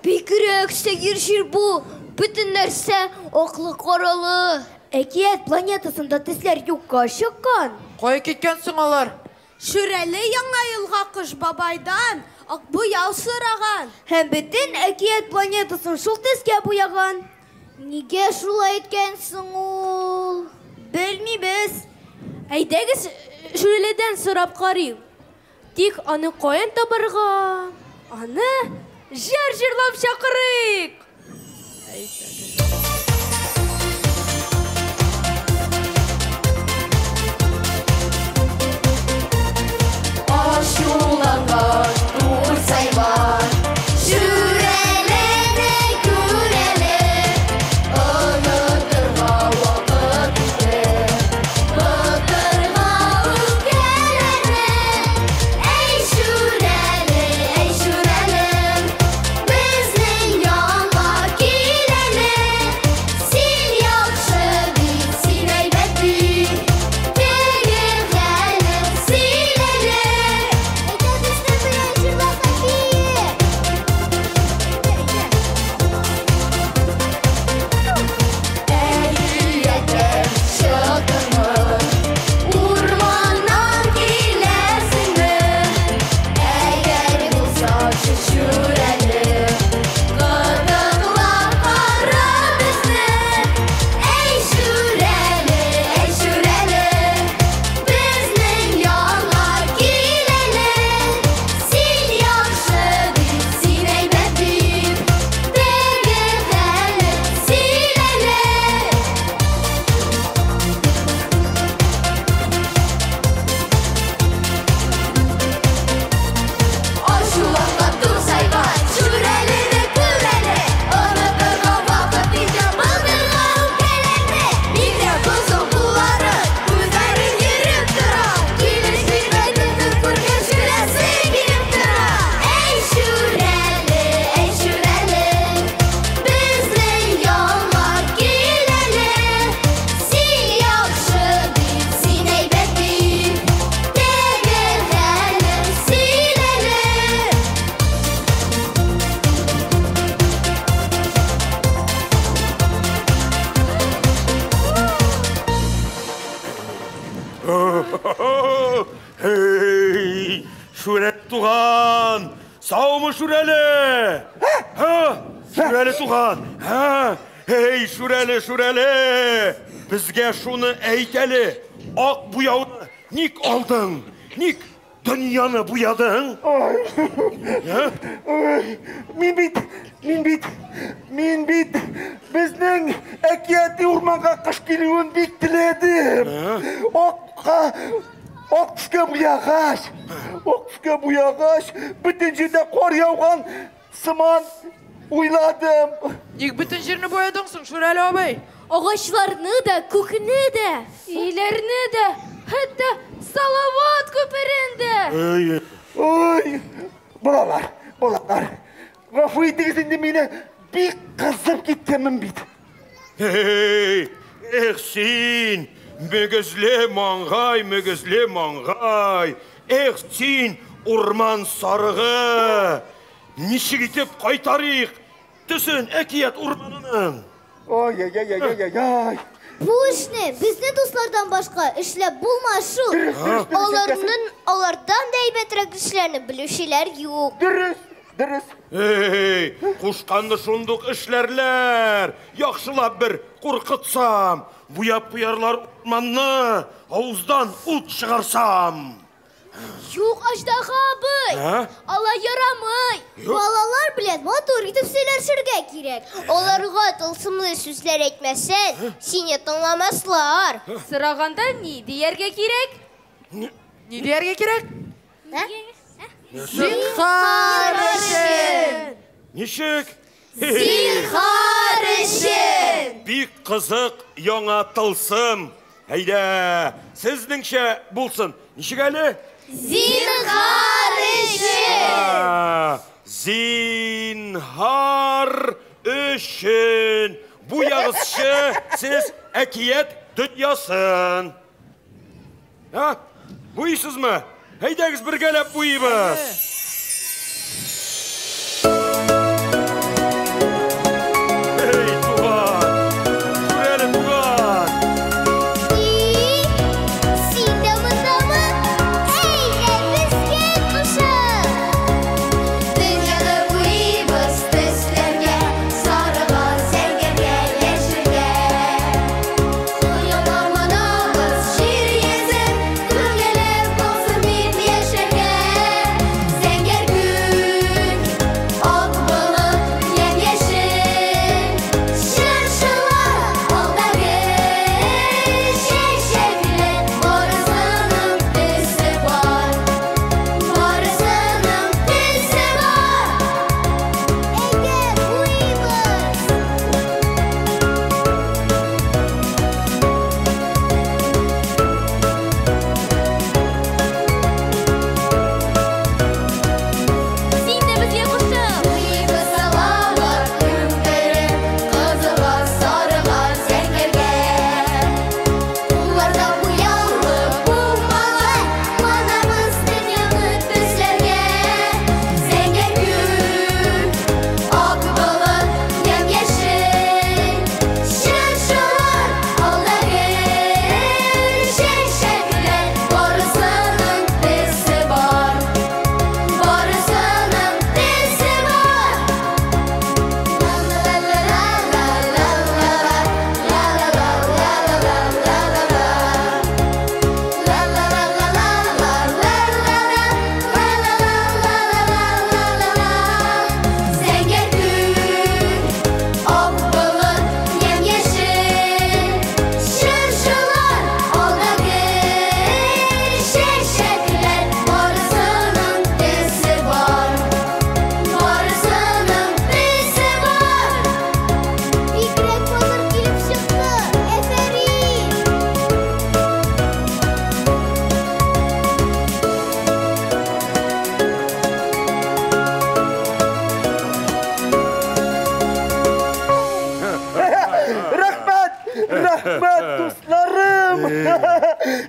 Бигрәк сәгир җир бу. Бөтен нәрсә аклы каралы. Әкият планетасында төсләр юкка чыккан. Кая киткәнсең алар? Шүрәле яңа елга кыш бабайдан акбуяу сыраган. Һәм бөтен әкият планетасын шул төскә буяган. Нигә шулай әйткәнсең ул? Белмибез. Әйдәгез шүрәледән сорап карыйм. Тик аны каян табарга? Аны җырлап чакырыйк. Шүрәлі! Шүрәлі туған! Ей, Шүрәлі! Бізге шуны әйтәлі. Ақ буяуны ник алдың? Ник дүнияны буядың? Мен бит біздің әкияти урманға қыш келуін бит тіледім. Ақ түске буяғаш, бүтін жерде қор яуған сыман ойладым. Ник бүтін жеріні боядыңсың, Шүрәлі абай? Ағашларны да, көкіні де, үйлеріні де, хәтті Салават көпірінді. Ой, балалар, ғафу етіңіз енді мені бек қызып кеттемін бит. Сен, мөгізле маңғай. Сен, урман сарығы. Нешік етіп қайтарық? Түсін, әкият урманының. Ой. Bu işni bizne dostlardan başka işlep bulmaşı. Onlardan da eybetrek işlerini bilişiler yok. Dürüst. Ey, kuşkanlı şunduk işlerler. Yakşılap bir korkutsam. Buyarlar ormanını havuzdan ut çıkarsam. Yok Ajdaha abi. Allah yaramay. Balalar bilen motor gidip söylerşirge gerek. Onlarga tılsımlı sözler etmezsen seni tanımazlar. Sırağanda ne diyerge gerek? Ne diyerge gerek? Zinhar için. Nişik? Zinhar için. Bik kızık yana tılsım. Hayda, sizningşe bulsun. Nişik Ali? Zinhar için. Zinhar için. Bu yazışı siz ekiyet dünyasın. Buysuz mu? Haydagiz bir gelip buyibuz.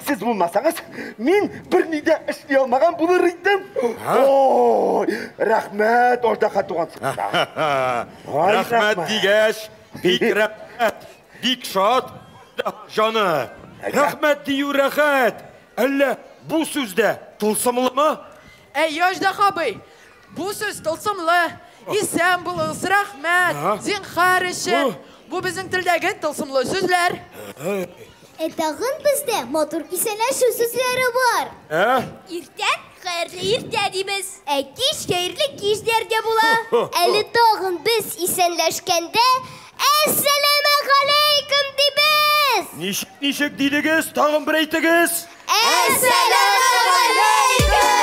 Siz bulmasanız men bir nide işley olmagan bulur idim. Oy, rahmet Ajdaha tuğan. Rahmet digeş, bik rahmet, bik şad canı. Rahmet diyu rahat. Elle bu sözde tılsımlı mı? Ey Ajdaha bey, Bu söz tılсымлы. İsen bulunuz, rahmet. Zinhar için. Bu bizim tildeki tılсымлы sözler. Tağın bizde motor isenleşu sözleri var. İrten, hayırlı irte deyimiz. Kiş, hayırlı kişlerge bula. Eli tağın biz isenleşkende Esselamu aleyküm deyimiz. Nişek deydigiz, tağın bir eytigiz. Esselamu aleyküm.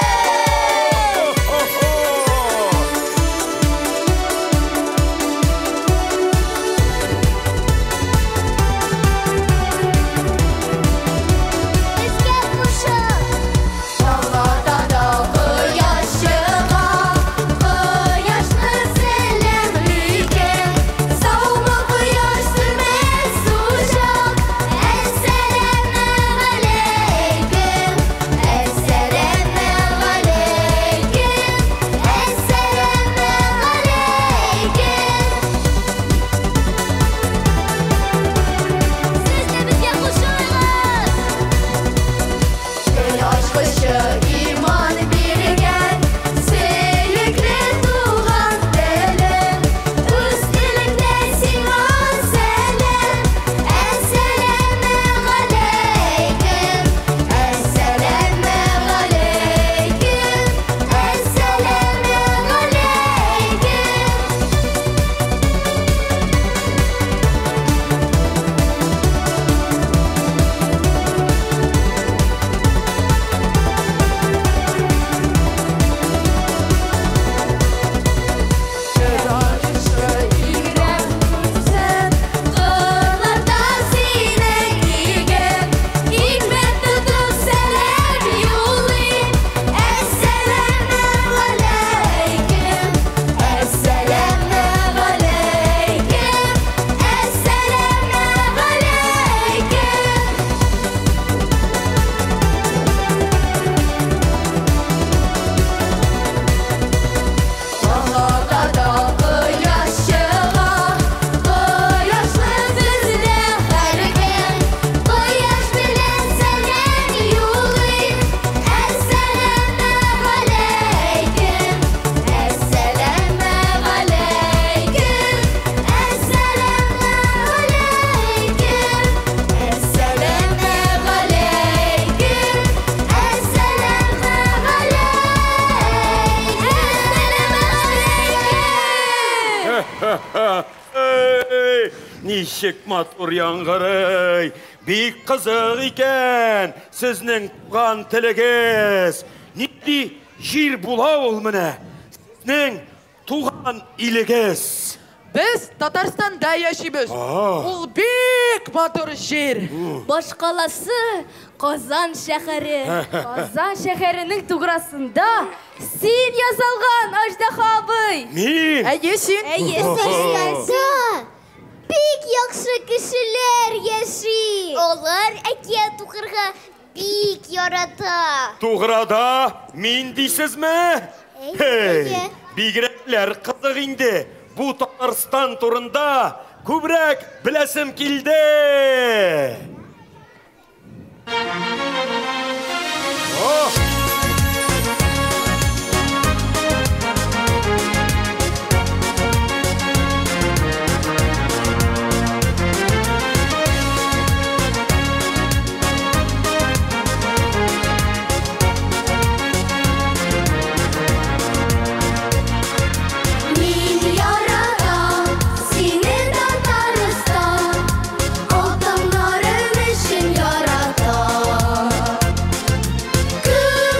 Nişek motor yankırıy. Büyük kızık iken sizning tuğan tiligiz. Niddi jir bula ol mine. Sizning tuğan iligiz. Biz Tatarstan'da yaşayız. Ol büyük motor şehir. Başkalası Kazan şehri. Kazan şehrinin tuğrasında sin yazılgan Ajdaha abi. Min? Yesin. Bik yakşı kişiler yaşay. Onlar ekiye tuğırga bik yarata. Tuğrada min deysiz mi? Hey, bigrekler kızık indi. Bu Tatarstan turunda kübrek bilesim kildi. Good.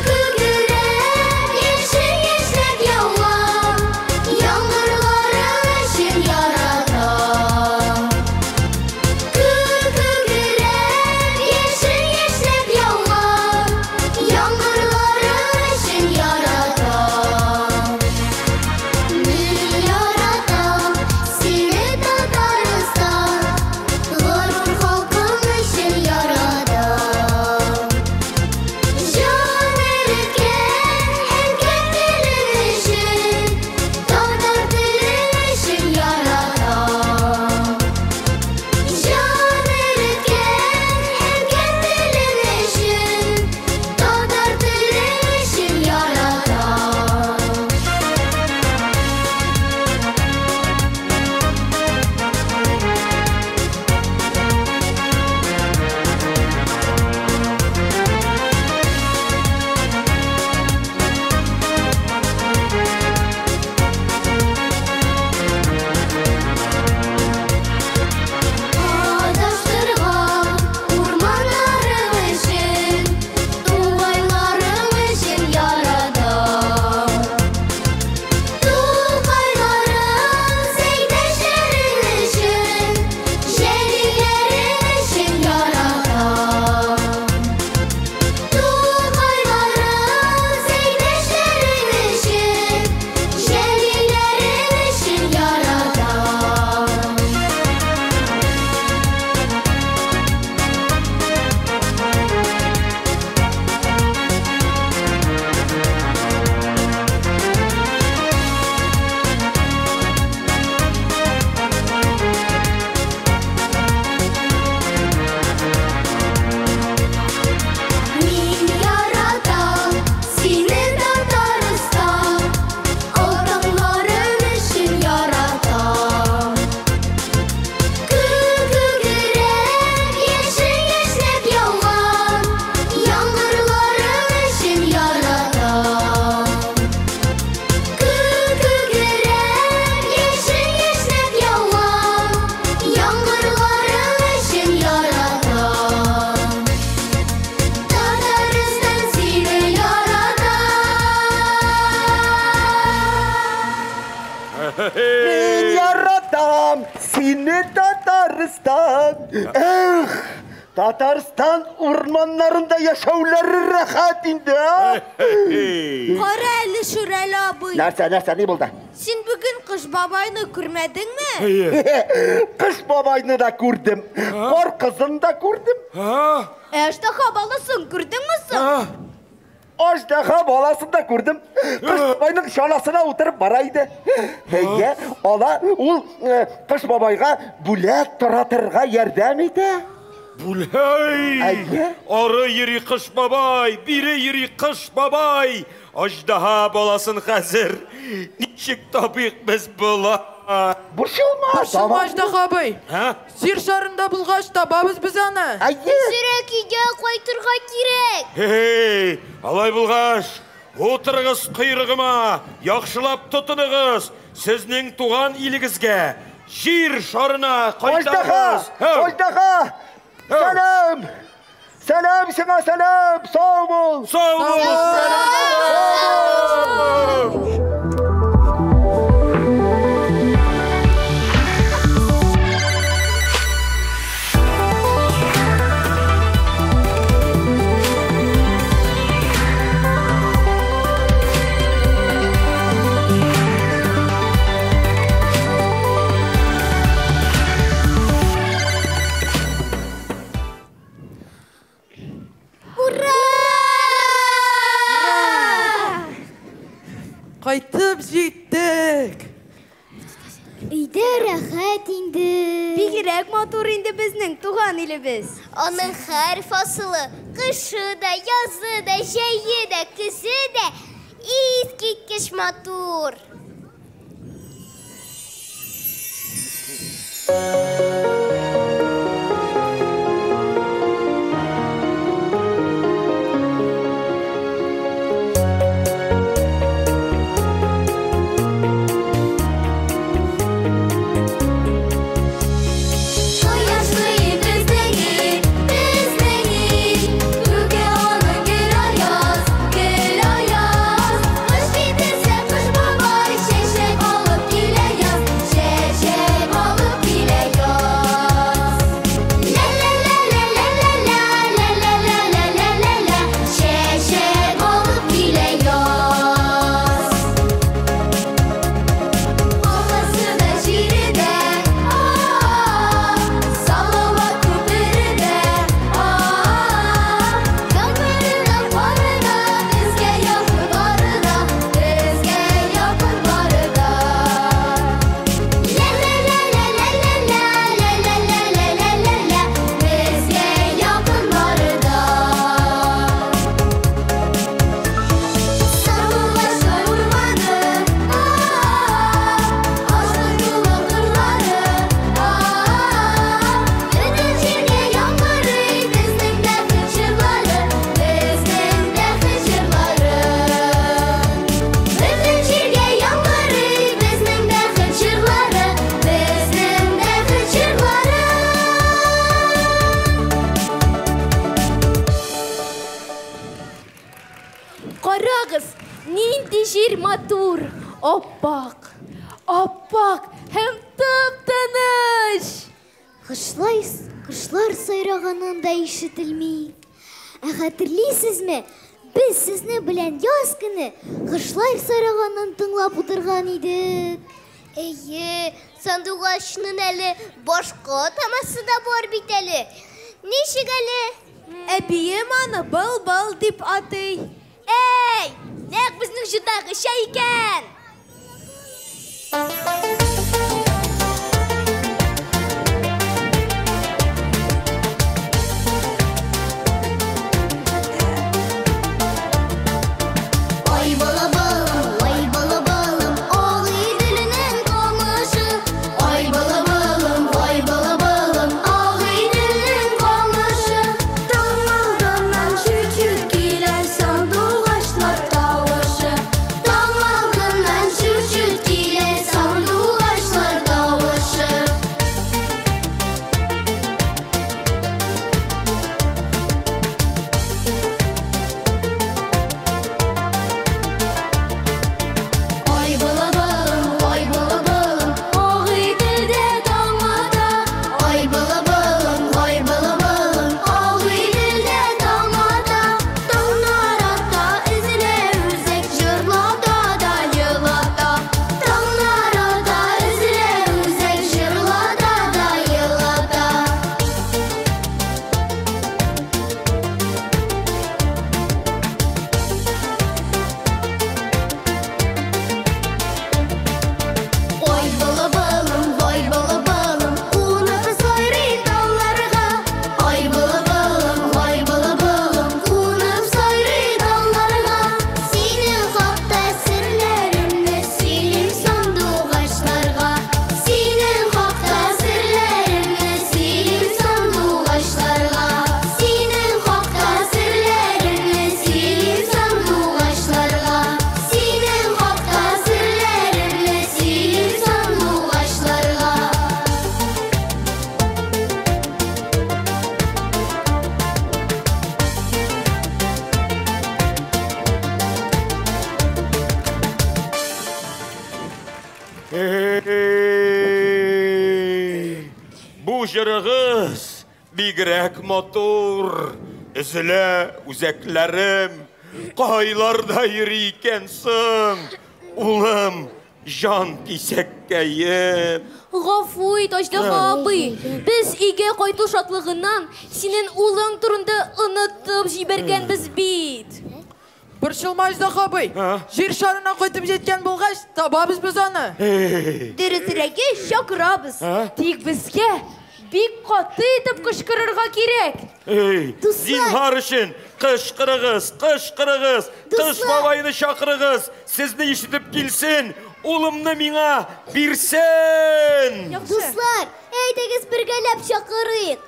Gülü Tataristan. Tataristan ormanlarında yaşauları rahat indi. Qara əli Şürəli abi. Нәрсе, не болды? Sen bugün Kış babayını görmedin mi? Kış babayını da gördüm. Kor kızını da gördüm. Əjdaha balasın, gördün mü sen? Ajdaha balasını da gördüm. Kış babayının şalasına oturup baraydı. Heye, ola, ol Kış babayga bulak turatırga yardım edi. Bulay! Arı yeri Kış babay, biri yeri Kış babay. Ajdaha balasın hazır. Nişik tabik biz bula. Bu şey olmaz. Başım Ajdaha bey. Sir şarında bulgaç tababız biz ana. Sürekiге koyturga керек. Hey, alay bulgaç. Отырығыз қайрығыма, яқшылап тұтынығыз. Сіздің туған илігізге, жер шарына қайтарыңыз. Ajdaha! Selam! Selam sana selam! Sağ ol! Sağ olun! Qaytıb jetdik. Үйде рахат инде. Бигрәк матур инде безнең туган илебез. Аның һәр фасылы, кышы да, язы да, җәйе дә, көзе дә искиткеч матур. Карагыз, нинди жер матур. Оппак, оппак, һәм тып-тыныч. Кышлар сайраганын да ишетелми. Хәтерлисезме? Без сезне белән яз көне кышлар сайраганын тыңлап утырган идек. Әйе, сандугачның әле башка тамасы да бар бит әле. Ничек әле? Әбием аны был-был дип атый. Эй, нәк безнең җырдагы шәй икән. Sandu Бу жырығыз бигрәк мотор. Үзілі үзәкләрім, қайларда йөри икәнсең. Улым, жан кисәккәем. Гафу ит, Аждаһа абый. Без өйгә кайту шатлыгыннан синең улың турында онытып җибәргәнбез бит. Борчылма, Аждаһа абый. Жер шарына кайтып җиткән булгач, табабыз без аны. Дөресрәге чакырабыз. Тик безгә бик каты итеп кычкырырга кирәк. Зинһар өчен кычкырыгыз, кычкырыгыз. Кыш бабайны чакырыгыз. Сезне ишетеп килсен. Улымны миңа бирсен. Дуслар, әйдәгез бергәләп чакырыйк.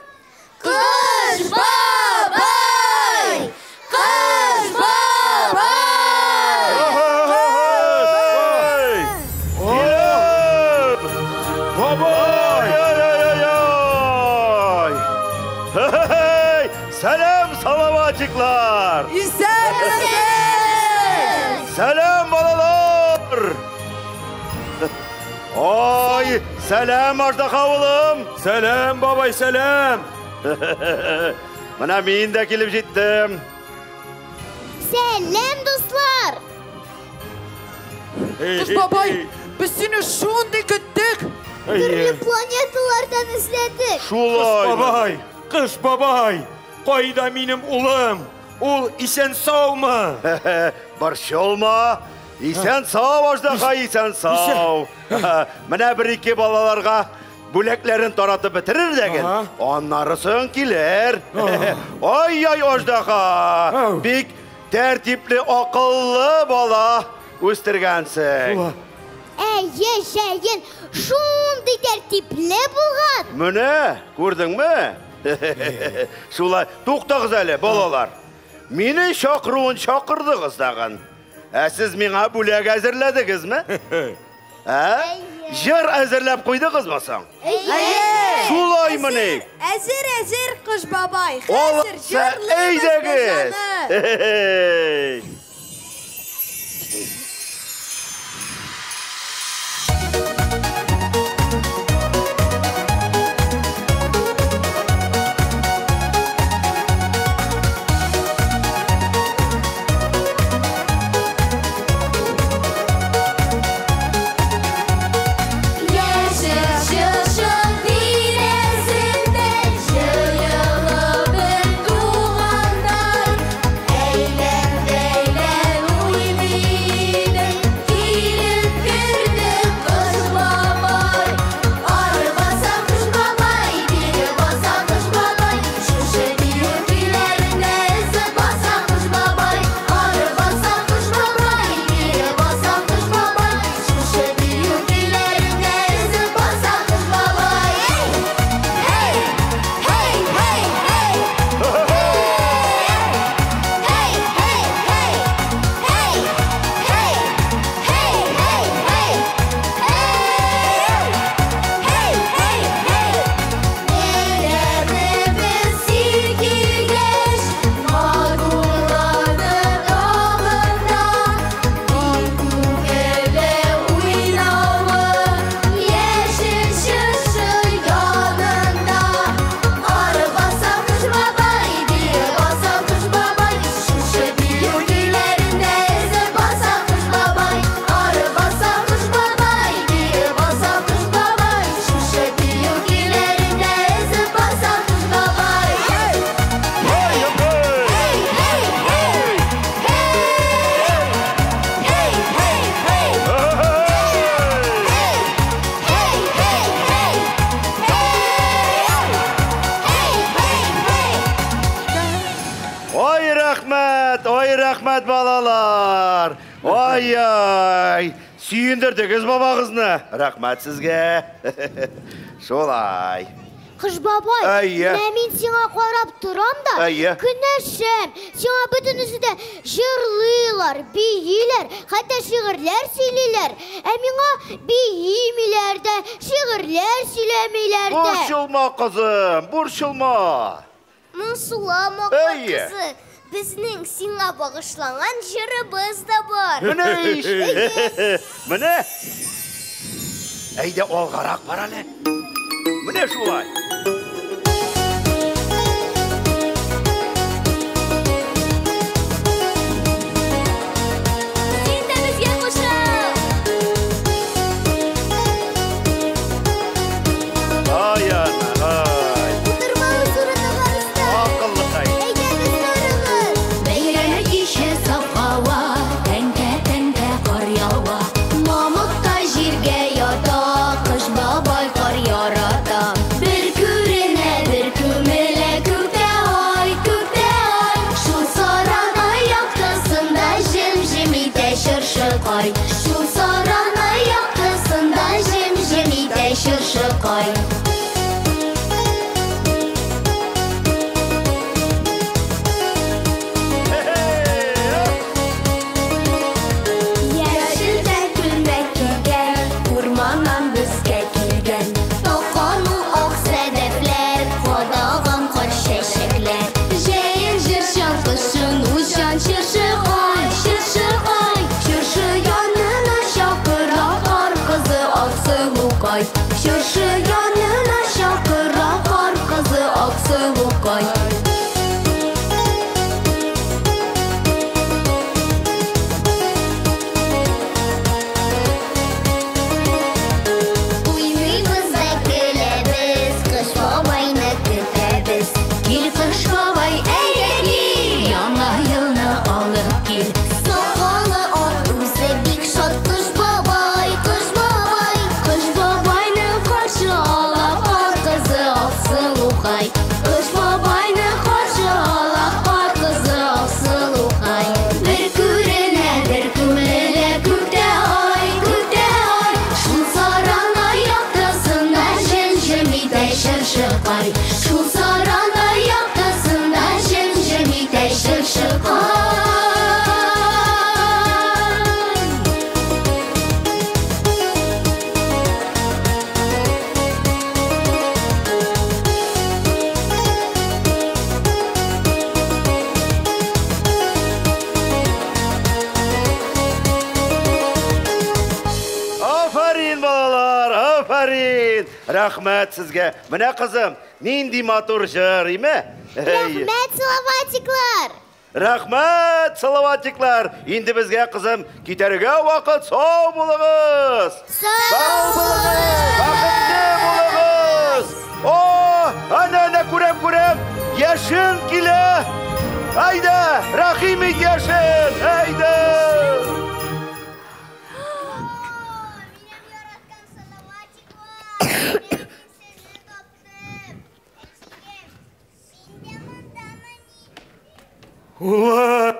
Кыш бабай! Кыш бабай! Selam salavatiklar. Selam balalar. Oy, selam Ajdaһa oğlum. Selam babay, selam. Bana min de kelip jettim. Selam dostlar. Kız babay, biz seni şunday küttük. Türlü planetalardan izledik. Şulay. Kış babay, kış babay. Kayda benim ulum. Ул исән саумы? Борчы olma. Исән сау, Аждаһа, исән сау. Менә бер-ике балаларга бүләкләрен таратып бетерер дәген. Аннары соң килер. Ай-ай, Аждаһа. Бик тәртипле, акыллы бала үстергәнсең. Әйе, җәен, шундый тәртипле булган. Менә, күрдеңме? Шулай, туктагыз әле, балалар. Мине чакыруын чакырдыгыз даган. Сез миңа бүләк әзерләдегезме? Жыр әзерләп куйдыгызмы соң? Шулаймыни? Әзер, Кыш бабай. Хәзер әйдәгез. Ой, рәхмәт балалар. Ой, сүйіндірдіңіз бабағызны. Рәхмәт сізге. Шолай. Кыш бабай, мен сиңа карап торам да, күнәшем, сиңа бөтенесе дә җырлыйлар, бийләр, хәтта шигырьләр сөйлиләр. Ә миңа биимиләр дә, шигырьләр сөйләмиләр дә. Борчылма, кызым, борчылма. Моңсулама, кызы. Безнең сиңа багышланган җырыбыз да бар. Менә иш. Менә. Әйдә алгарак бар әле. Менә шулай. шықай. Шул сарана яқтысында жем-жем итәшік шықай. Aferin balalar, aferin. Rahmet sizge. Mine kızım, nindi matur jır, mi? Рахмет, салаватиклар! Rahmet, salavatikler. Indi bizge kızım, gitarıge vakit sağ bulunuz. Sağ bulunuz. Vakitli bulunuz. Oh, ana kurem. Yaşın kile. Haydi, rahimit yaşın. Haydi. Ulan,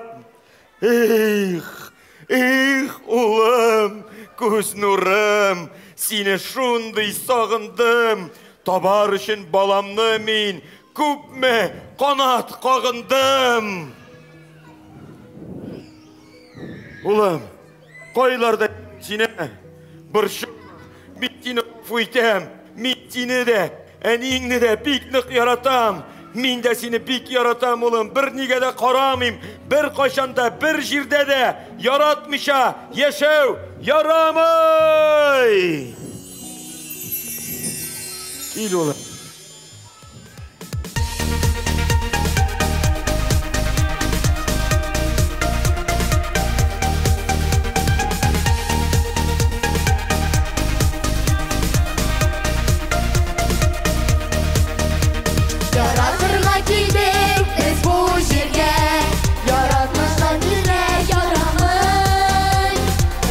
ulan, göz nurım, seni şunday sağındım, tabar için balamны min, küpme kanat kağındım. Ulan, koylarda seni bir şu, bittiğini fuytem, mittiğini de, enini de piknik yaratam. Min de seni bik yaratam oğlum, bir nigede karamim, bir kaşanda, bir jirde de yaratmışa yaşav yaramay. İl oğlum. Yaratırga kildik biz bu jirge, yaratmıştan yürek yaramın.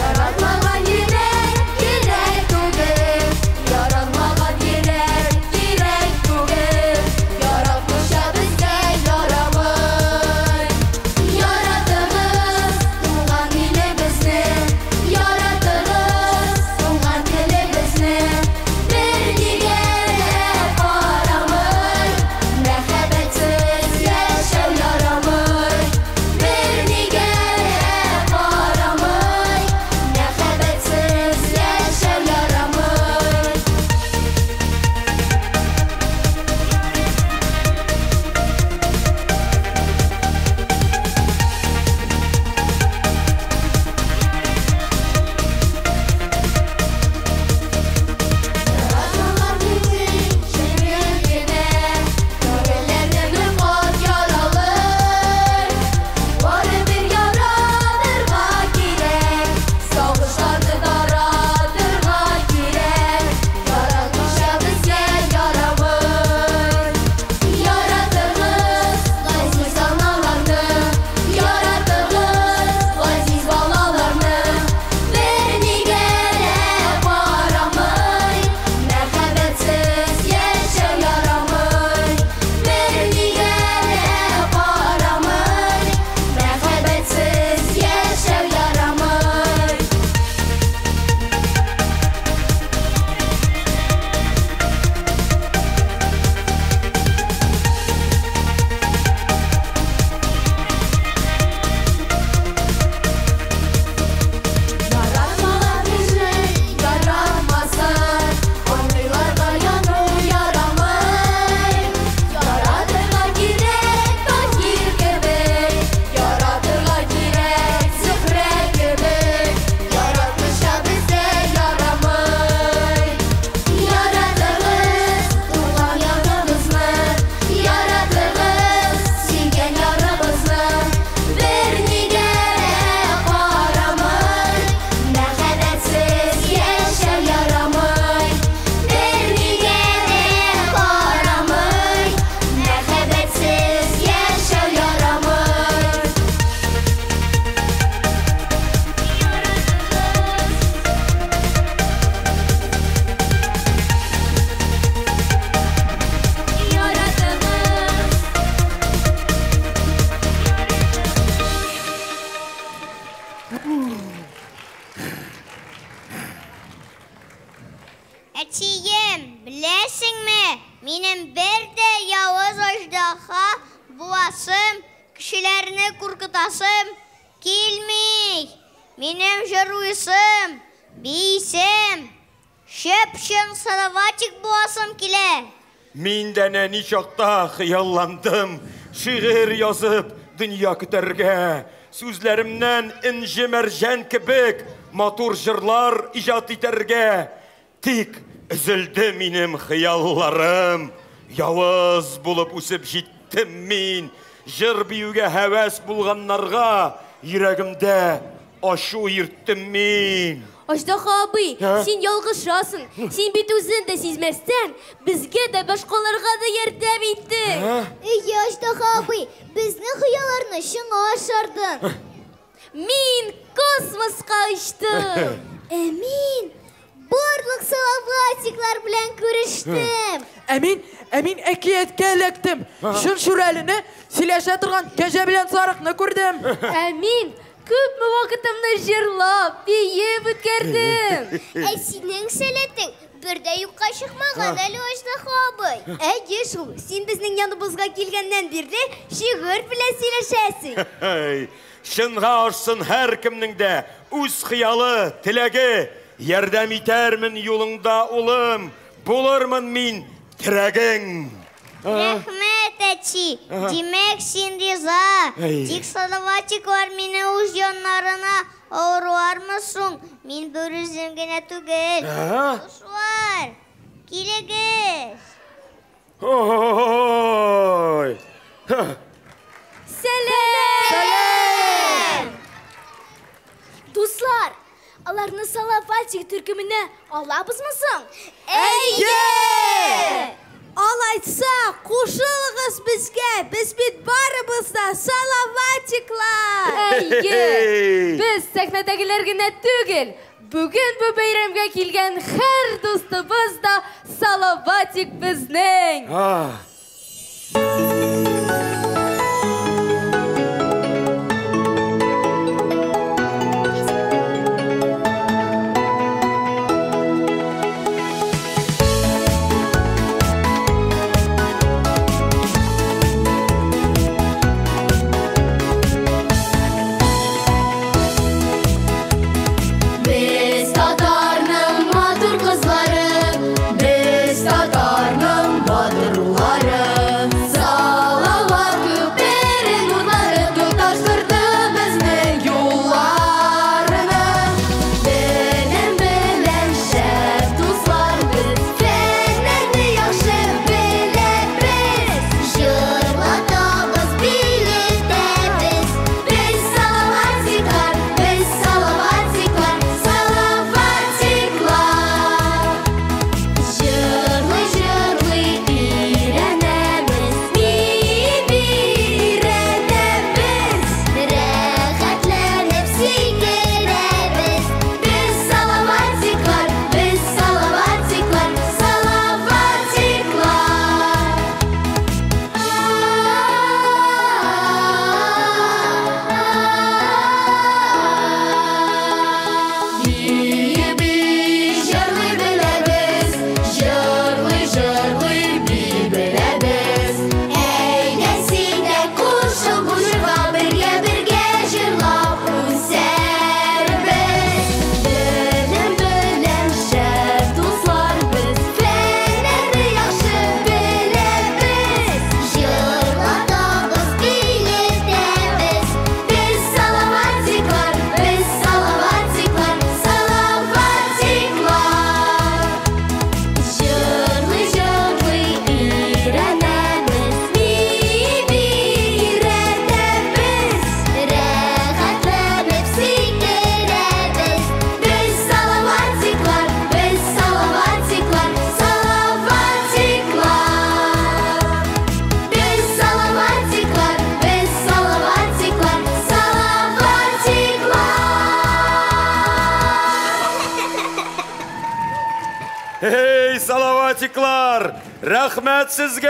Yaratmagan yürek, yürek tuğdur. Yaratmagan yürek, Минем бер дә явыз аждаһа буасым, кешеләрне куркытасым килми. Минем җырлыйсым, бисем, шөпшен салаватик буасым килә. Мин дә нәни чакта хыялландым, шигырь язып дөнья көтәргә. Сүзләремнән инҗе мәрҗән кебек матур җырлар иҗат итәргә. Тик üzüldü минем хыялларым. Явыз булып үсеп җиттем мин. Җыр биюгә һәвәс булганнарга йөрәгемдә ашу ирттем мин. Аждаһа абый, син ялгышасың. Син бит үзең дә сизмәстән, безгә дә башкаларга да ярдәм иттең. Аждаһа абый, безнең хыялларны чыңа ашардың. Мин космоска очтым. Мин барлык салаватиклар белән күрештем. Мин әкияткә эләктем. Шүрәлене сөйләшә торган кәҗә белән сарыкны күрдем. Мин күпме вакытымны җырлап, биеп үткәрдем. Синең сәләтең бердә юкка чыкмаган әле Аждаһа абый. Әйе шул, син безнең яныбызга килгәннән бирле шигырь белән сөйләшәсең. Шынга ашсын һәр кемнең дә үз хыялы, теләге. Ярдәм итәрмен юлыңда улым, булырмын мин терәгең. Рәхмәт, әти. Димәк, син риза. Тик салаватиклар мине үз яннарына авыруармы соң? Мин бер үзем генә түгел. Дуслар, килегез. Ой! Сәлам! Дуслар, аларны салаватик төркеменә алабызмы соң? Әйе! Алайса, кушылыгыз безгә. Без бит барыбыз да салаватиклар. Әйе! Без сәхнәдәгеләр генә түгел. Бүген бу бәйрәмгә килгән һәр дустыбыз да салаватик безнең. Hey, salavatiklar! Rahmet sizge!